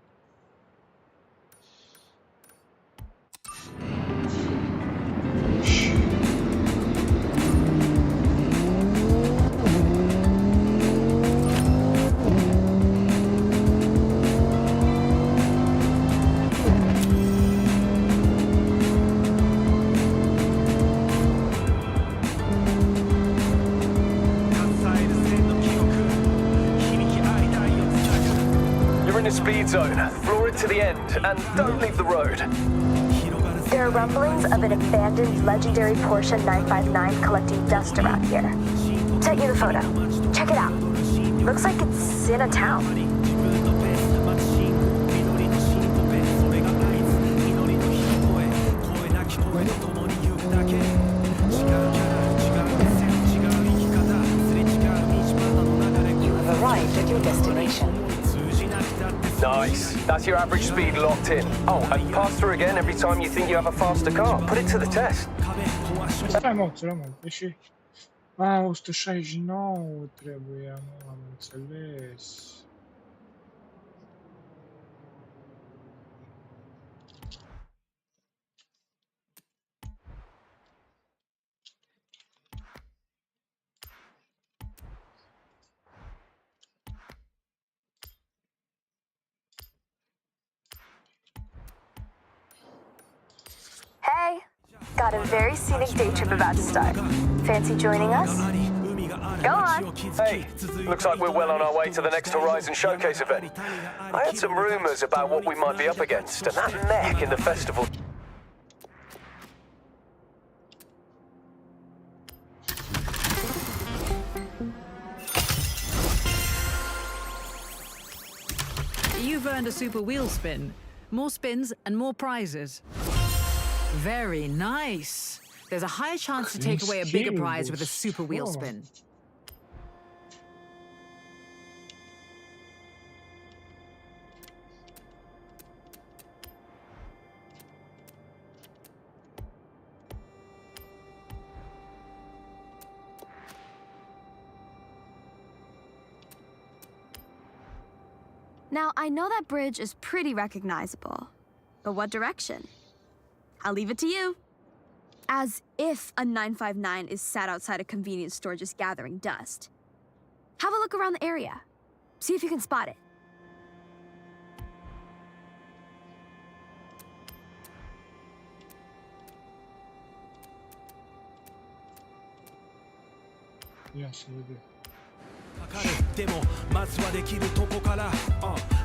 Speed zone. Floor it to the end and don't leave the road. There are rumblings of an abandoned legendary Porsche 959 collecting dust around here. Sent you the photo. Check it out. Looks like it's in a town. You have arrived at your destination. Nice. That's your average speed locked in. Oh, and pass through again every time you think you have a faster car. Put it to the test. Stai mă, deși... 169 trebuia, nu am înțeles. Hey, got a very scenic day trip about to start. Fancy joining us? Go on. Hey, looks like we're well on our way to the next Horizon Showcase event. I heard some rumors about what we might be up against, and that mech in the festival. You've earned a super wheel spin. More spins and more prizes. Very nice. there's a higher chance to take away a bigger prize with a super wheel spin. Now, I know that bridge is pretty recognizable, but what direction? I'll leave it to you. As if a 959 is sat outside a convenience store just gathering dust. Have a look around the area. See if you can spot it. Yes, we do. でもまずはできるとこから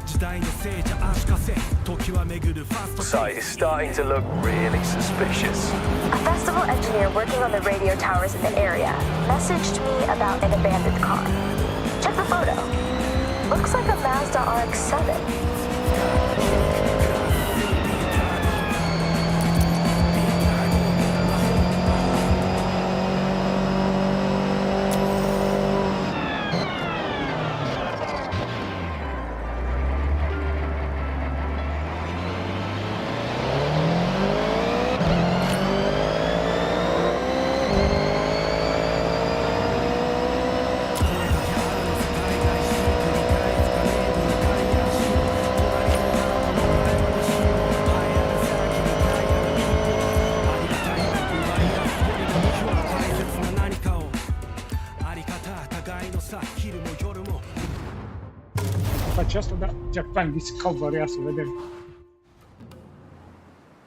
時代のせいじゃ足かせ時は巡るファースト Site is starting to look really suspicious. A festival engineer working on the radio towers in the area messaged me about an abandoned car. Check the photo. Looks like a Mazda RX-7. Asta, dar Japan Discovery, ia să vedem.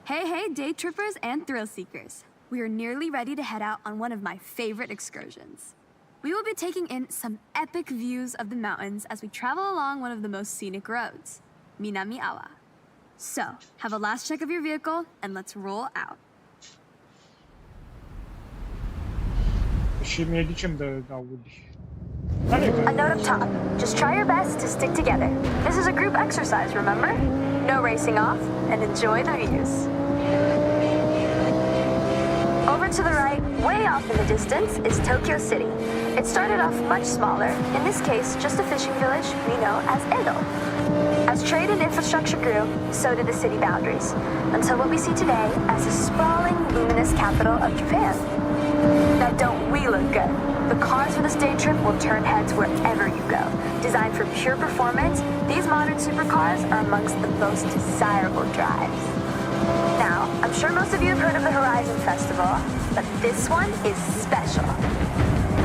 Hey, day trippers and thrill seekers. We are nearly ready to head out on one of my favorite excursions. We will be taking in some epic views of the mountains as we travel along one of the most scenic roads, Minami Awa. So, have a last check of your vehicle and let's roll out. Și mie zicem de Audi. A note up top. Just try your best to stick together. This is a group exercise, remember? No racing off, and enjoy the views. Over to the right, way off in the distance, is Tokyo City. It started off much smaller, in this case, just a fishing village we know as Edo. As trade and infrastructure grew, so did the city boundaries, until what we see today as a sprawling, luminous capital of Japan. Now don't we look good? The cars for this day trip will turn heads wherever you go. Designed for pure performance, these modern supercars are amongst the most desirable drives. Now, I'm sure most of you have heard of the Horizon Festival, but this one is special.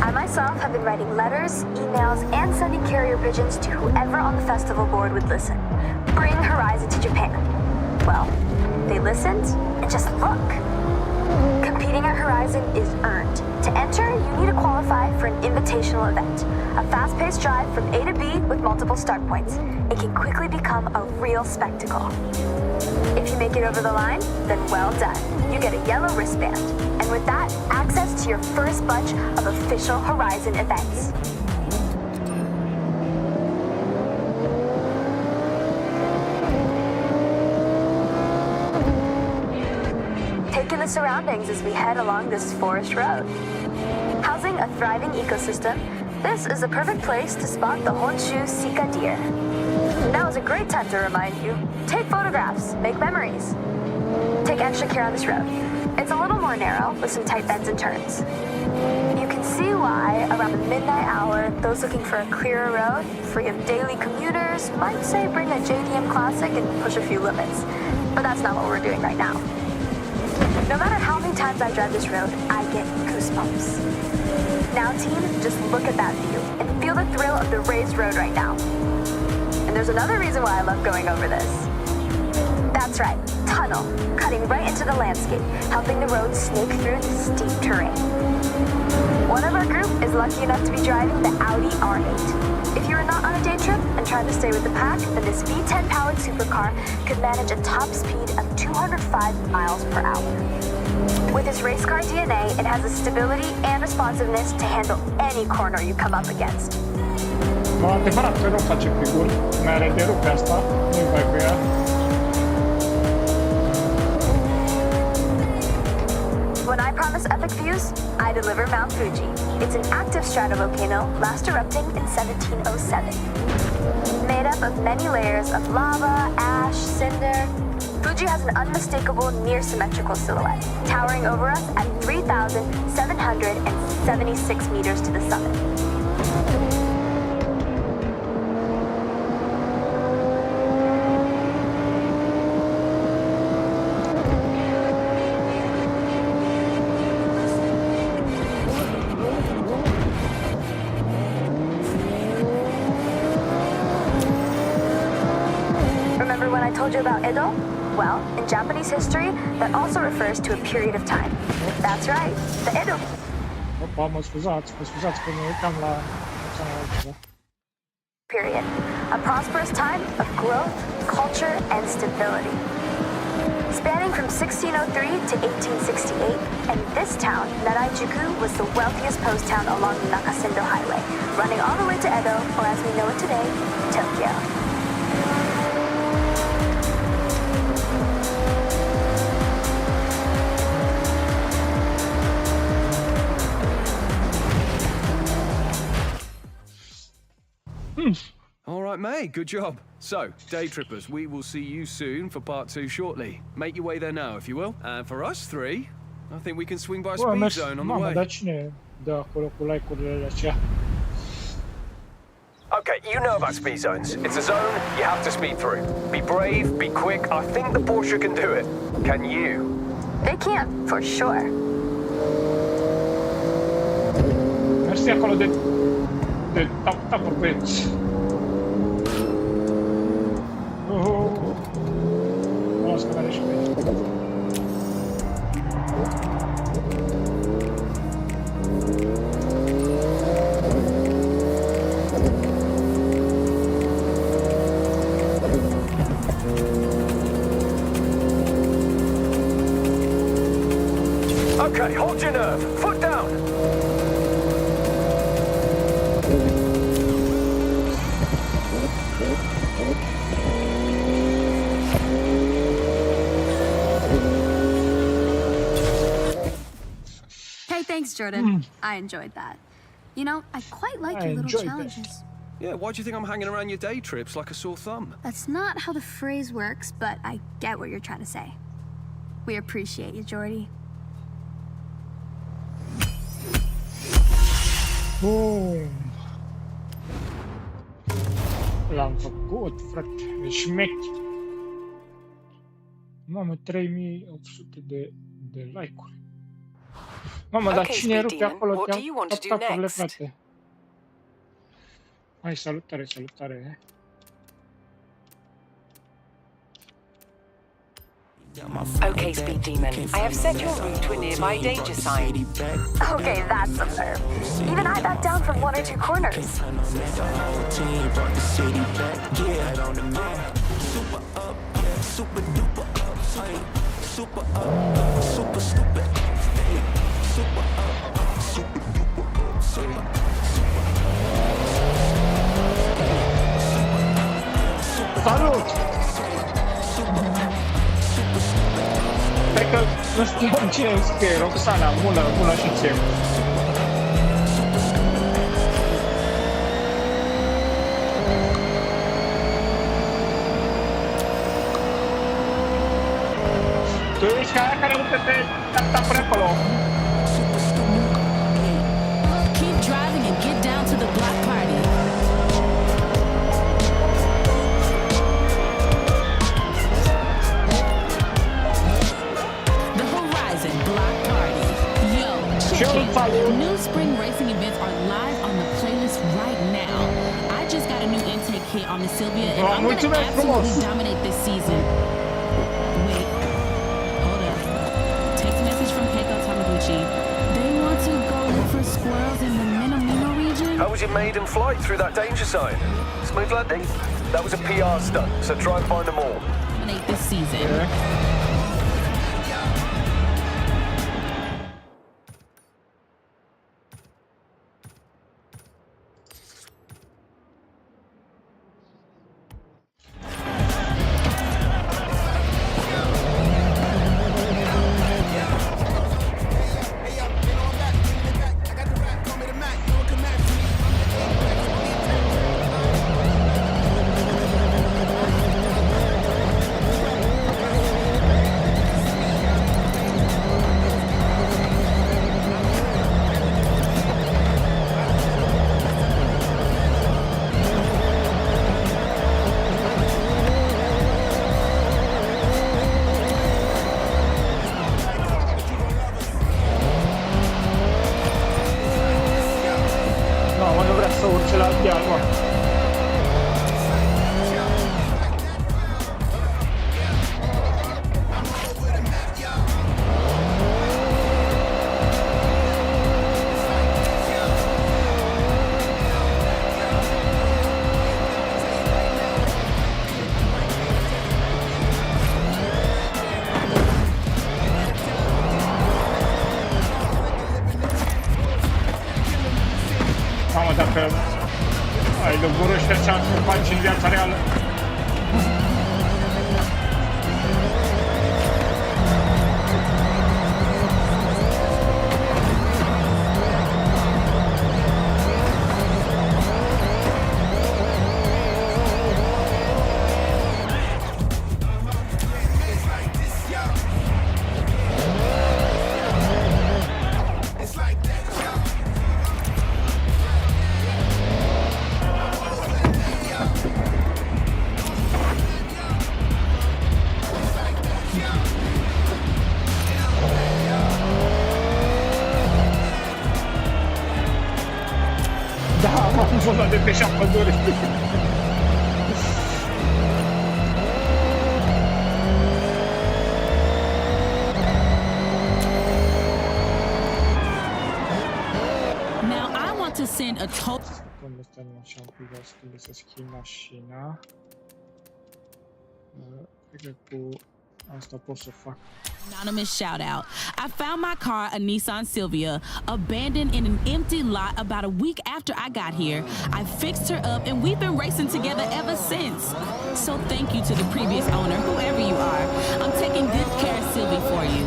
I myself have been writing letters, emails, and sending carrier pigeons to whoever on the festival board would listen. Bring Horizon to Japan. Well, they listened, and just look. Competing at Horizon is earned. To enter, you need to qualify for an invitational event, a fast-paced drive from A to B with multiple start points. It can quickly become a real spectacle. If you make it over the line, then well done. You get a yellow wristband, and with that, access to your first bunch of official Horizon events. Take in the surroundings as we head along this forest road. Housing a thriving ecosystem, this is a perfect place to spot the Honshu Sika deer. Now is a great time to remind you, take photographs, make memories. Take extra care on this road. It's a little more narrow with some tight bends and turns. You can see why, around the midnight hour, those looking for a clearer road, free of daily commuters, might say bring a JDM Classic and push a few limits. But that's not what we're doing right now. No matter how many times I drive this road, I get goosebumps. Now, team, just look at that view and feel the thrill of the raised road right now. And there's another reason why I love going over this. That's right, tunnel, cutting right into the landscape, helping the road snake through the steep terrain. One of our group is lucky enough to be driving the Audi R8. If you are not on a day trip and trying to stay with the pack, then this V10 powered supercar could manage a top speed of 205 miles per hour. With its race car DNA, it has the stability and responsiveness to handle any corner you come up against. Nu, adevărat că nu face figuri, mi-are de rupe asta, nu-i mai cu ea. When I promise promise epic views? I deliver Mount Fuji. It's an active stratovolcano, last erupting in 1707. Made up of many layers of lava, ash, cinder, Fuji has an unmistakable near-symmetrical silhouette, towering over us at 3,776 meters to the summit. Remember when I told you about Edo? Well, in Japanese history, that also refers to a period of time. That's right, the Edo. Opa, mă scuzați că mă uitam la canalul. Period. A prosperous time of growth, culture, and stability. Spanning from 1603 to 1868, and this town, Naraijuku, was the wealthiest post town along the Nakasendo Highway, running all the way to Edo, or as we know it today, Tokyo. All right, mate, good job. So, day trippers, we will see you soon for part 2 shortly. Make your way there now, if you will. And for us 3, I think we can swing by a speed zone on the way. Dar cine dă acolo cu like-urile astea? Okay, you know about speed zones. It's a zone you have to speed through. Be brave, be quick. I think the Porsche can do it. Can you? They can, for sure. Mersi acolo de tap-tap-uri, băieți. Las că n-are și pe aici. Okay, hold your nerve. Foot down. Hey, thanks, Jordan. I enjoyed that. You know, I quite like your little challenges. Yeah, why do you think I'm hanging around your day trips like a sore thumb? That's not how the phrase works, but I get what you're trying to say. We appreciate you, Jordy. Bum! L-am făcut, frate, e șmechi. Mamă, 3800 de like-uri. Mamă, dar cine rupe acolo tap-tap-urile, frate? Hai, salutare, salutare. Okay, Speed Demon, I have set your route to a nearby danger sign. Okay, that's a verb. Even I back down from 1 or 2 corners. Salut! Cred că nu știu cine îmi scrie, Roxana, bună și ție. Tu ești aia care uite pe tap-tap-uri acolo. Keep driving and get down to the block party. The Horizon Block Party. Yo, check it. New spring racing events are live on the playlist right now. I just got a new intake kit on the Sylvia, and I'm gonna absolutely dominate this season. Wait, hold up. Text message from Keiko Tamaguchi. They want to go look for squirrels in the Minamino region? How was your maiden flight through that danger zone? Smooth landing? That was a PR stunt, so try and find them all. Dominate this season. Dacă vor ăștia să faci în viața reală. Am de pe șapădure. Now I want to send a total. Secundă, stai așa un pic, trebuie să schimb mașina. Cred că cu asta pot să fac. Anonymous shout out. I found my car, a Nissan Silvia, abandoned in an empty lot about a week after I got here. I fixed her up and we've been racing together ever since. So thank you to the previous owner, whoever you are. I'm taking good care of Sylvie for you.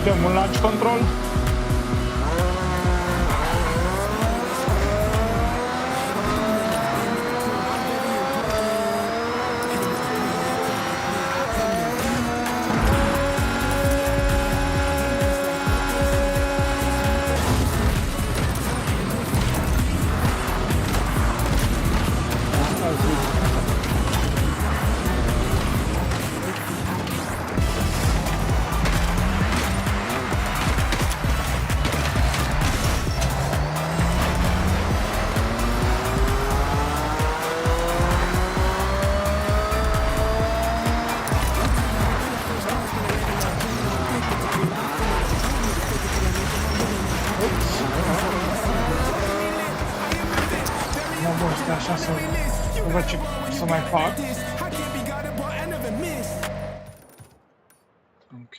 Dăm un launch control. Așa să văd ce să mai fac. Ok.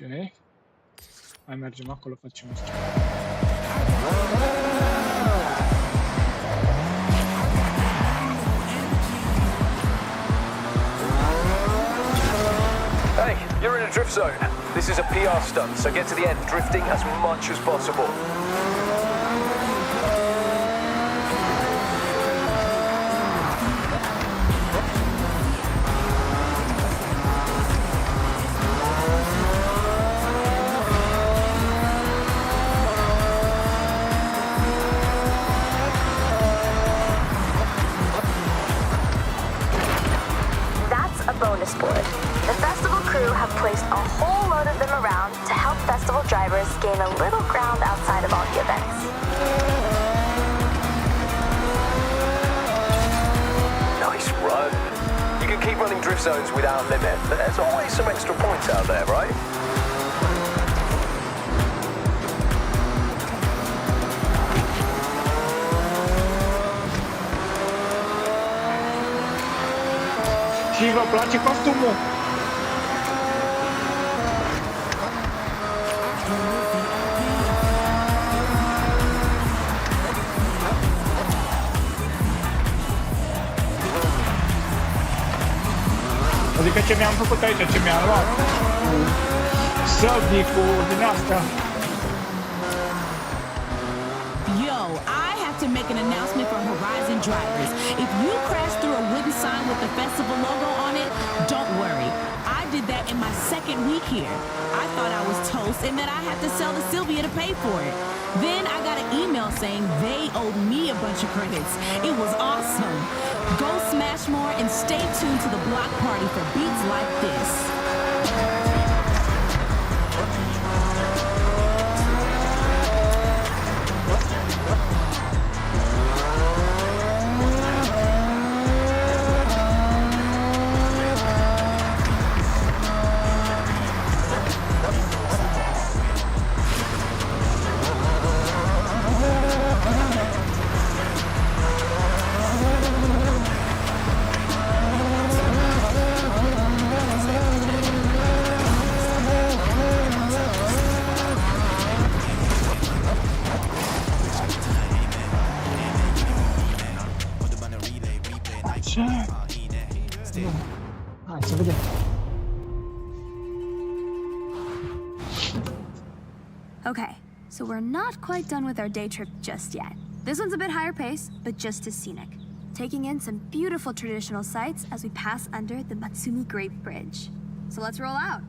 Mai mergem acolo, facem asta. Hey, you're in a drift zone. This is a PR stunt, so get to the end drifting as much as possible. Bonus board. The festival crew have placed a whole load of them around to help festival drivers gain a little ground outside of all the events. Nice run. You can keep running drift zones without limit. There's always some extra points out there, right? Și vă place costumul? Adică ce mi-am făcut aici, ce mi-am luat cu săbii, cu din astea. Yo, I have to make an announcement for Horizon drivers. If you crash through a wooden sign with the festival logo on it, don't worry. I did that in my second week here. I thought I was toast and that I had to sell to Sylvia to pay for it. Then I got an email saying they owed me a bunch of credits. It was awesome. Go smash more and stay tuned to the block party for beats like this. Okay, so we're not quite done with our day trip just yet. This one's a bit higher pace, but just as scenic. Taking in some beautiful traditional sights as we pass under the Matsumi Grape Bridge. So let's roll out.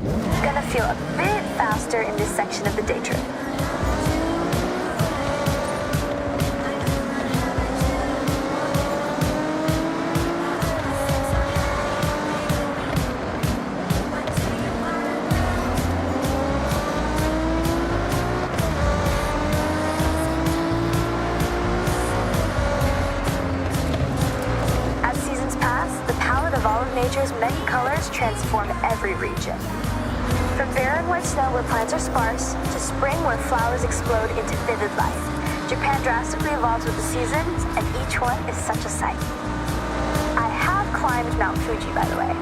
It's gonna feel a bit faster in this section of the day trip. Nature's many colors transform every region. From barren white snow where plants are sparse, to spring where flowers explode into vivid life, Japan drastically evolves with the seasons, and each one is such a sight. I have climbed Mount Fuji, by the way,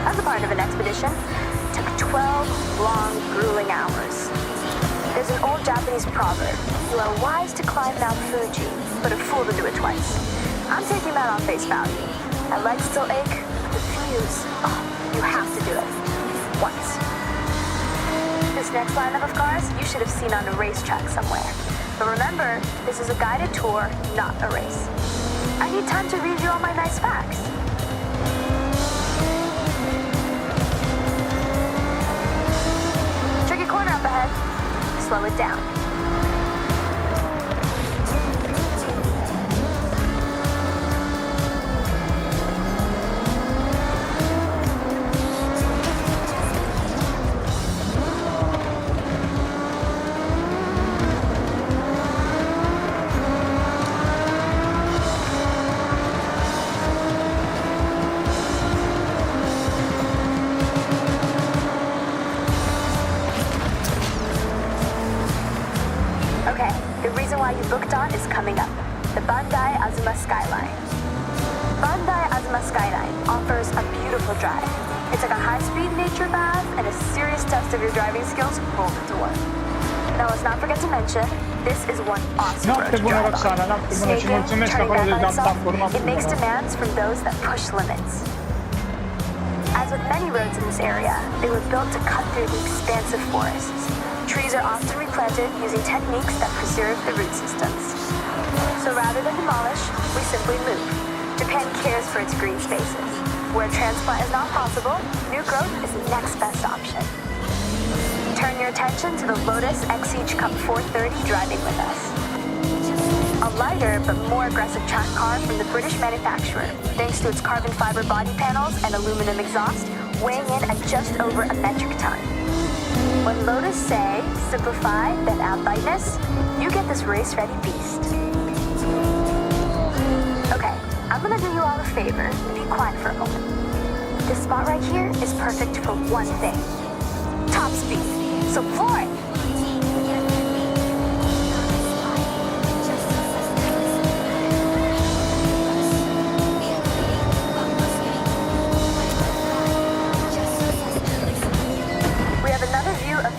as a part of an expedition. It took 12 long, grueling hours. There's an old Japanese proverb: you are wise to climb Mount Fuji, but a fool to do it twice. I'm taking that on face value. My legs still ache. The views, you have to do it. Once. This next lineup of cars you should have seen on a racetrack somewhere. But remember, this is a guided tour, not a race. I need time to read you all my nice facts. Tricky corner up ahead. Slow it down. Is coming up, the Bandai Azuma Skyline. Bandai Azuma Skyline offers a beautiful drive. It's like a high-speed nature bath and a serious test of your driving skills rolled into one. Now let's not forget to mention, this is one awesome road to drive on. Snaking, turning back on itself, it makes demands from those that push limits. As with many roads in this area, they were built to cut through the expansive forests. Trees are often replanted using techniques that preserve the root systems. So rather than demolish, we simply move. Japan cares for its green spaces. Where transplant is not possible, new growth is the next best option. Turn your attention to the Lotus Exige Cup 430 driving with us. A lighter but more aggressive track car from the British manufacturer, thanks to its carbon fiber body panels and aluminum exhaust, weighing in at just over a metric ton. When Lotus say, simplify, then add lightness, you get this race-ready beast. Okay, I'm gonna do you all a favor. Be quiet for a moment. This spot right here is perfect for one thing. Top speed. So floor it!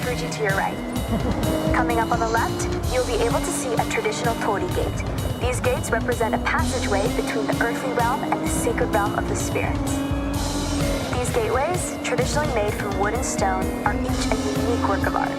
Fuji to your right. Coming up on the left, you'll be able to see a traditional torii gate. These gates represent a passageway between the earthly realm and the sacred realm of the spirits. These gateways, traditionally made from wood and stone, are each a unique work of art.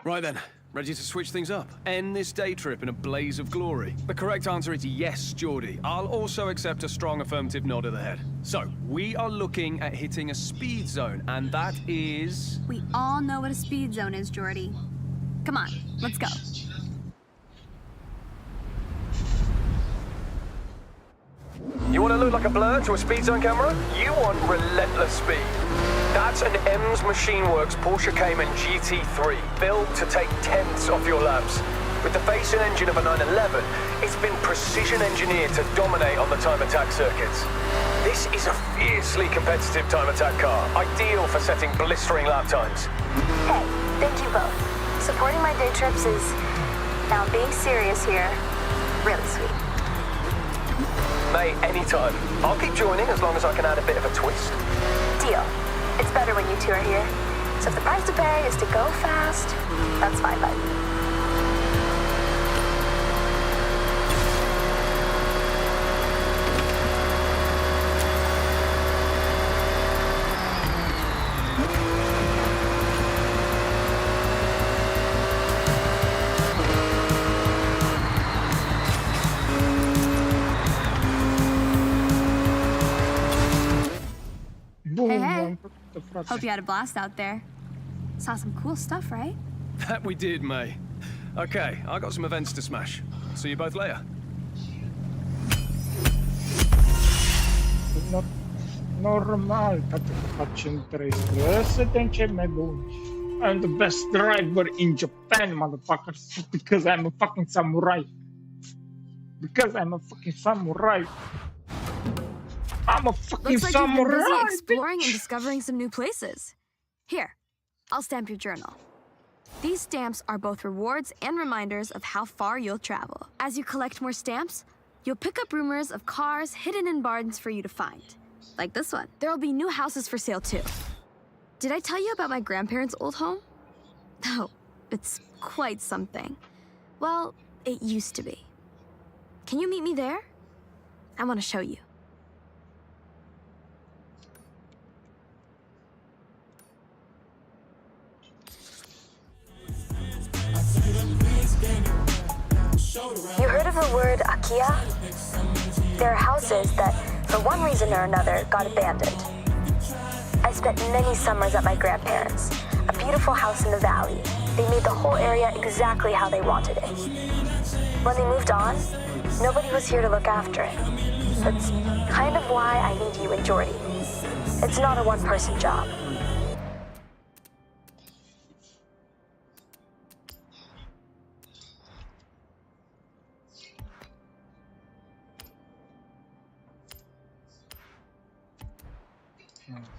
Right then, ready to switch things up? End this day trip in a blaze of glory? The correct answer is yes, Geordie. I'll also accept a strong affirmative nod of the head. So, we are looking at hitting a speed zone, and that is... We all know what a speed zone is, Geordie. Come on, let's go. You want to look like a blur to a speed zone camera? You want relentless speed. That's an Ems Machine Works Porsche Cayman GT3, built to take tenths off your laps. With the face and engine of a 911, it's been precision engineered to dominate on the time attack circuits. This is a fiercely competitive time attack car, ideal for setting blistering lap times. Hey, thank you both. Supporting my day trips is, now being serious here, really sweet. Mate, anytime. I'll keep joining as long as I can add a bit of a twist. Deal. It's better when you two are here. So if the price to pay is to go fast, that's fine by me. Hey, hey. Hope you had a blast out there. Saw some cool stuff, right? That we did, May. Okay, I got some events to smash. See you both later. Normal, tată, că facem 300. Suntem cei mai buni. I'm the best driver in Japan, motherfucker. Because I'm a fucking samurai. Because I'm a fucking samurai. I'm a fucking Looks like samurai. you've been busy exploring and discovering some new places. Here, I'll stamp your journal. These stamps are both rewards and reminders of how far you'll travel. As you collect more stamps, you'll pick up rumors of cars hidden in barns for you to find. Like this one. There'll be new houses for sale too. Did I tell you about my grandparents' old home? Oh, it's quite something. Well, it used to be. Can you meet me there? I want to show you. You heard of the word Akia? There are houses that, for one reason or another, got abandoned. I spent many summers at my grandparents', a beautiful house in the valley. They made the whole area exactly how they wanted it. When they moved on, nobody was here to look after it. That's kind of why I need you and Jordy. It's not a one-person job.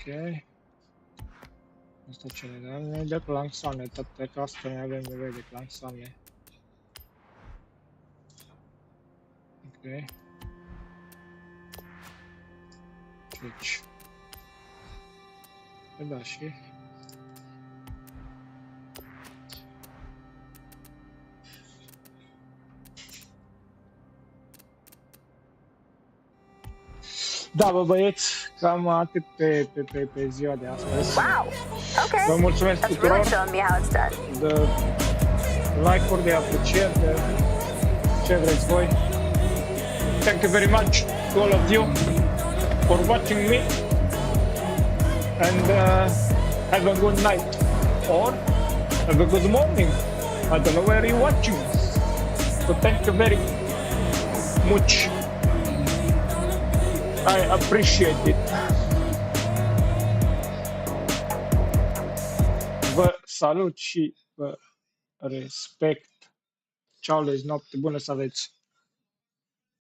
Ok. Asta ce ne dă? Ne dă clansoane, toate că asta ne avem nevoie de clansoane. Ok. Deci. Da, și... Da, bă, băieți, cam atât pe ziua de astăzi. Wow. Okay. Vă mulțumesc That's tuturor really showing me how it's done. de like-uri, de aprecieri, de ce vreți voi. Thank you very much to all of you for watching me and have a good night or have a good morning. I don't know where you're watching this, but thank you very much. I appreciate it. Vă salut și vă respect. Ceau, noapte bună să aveți.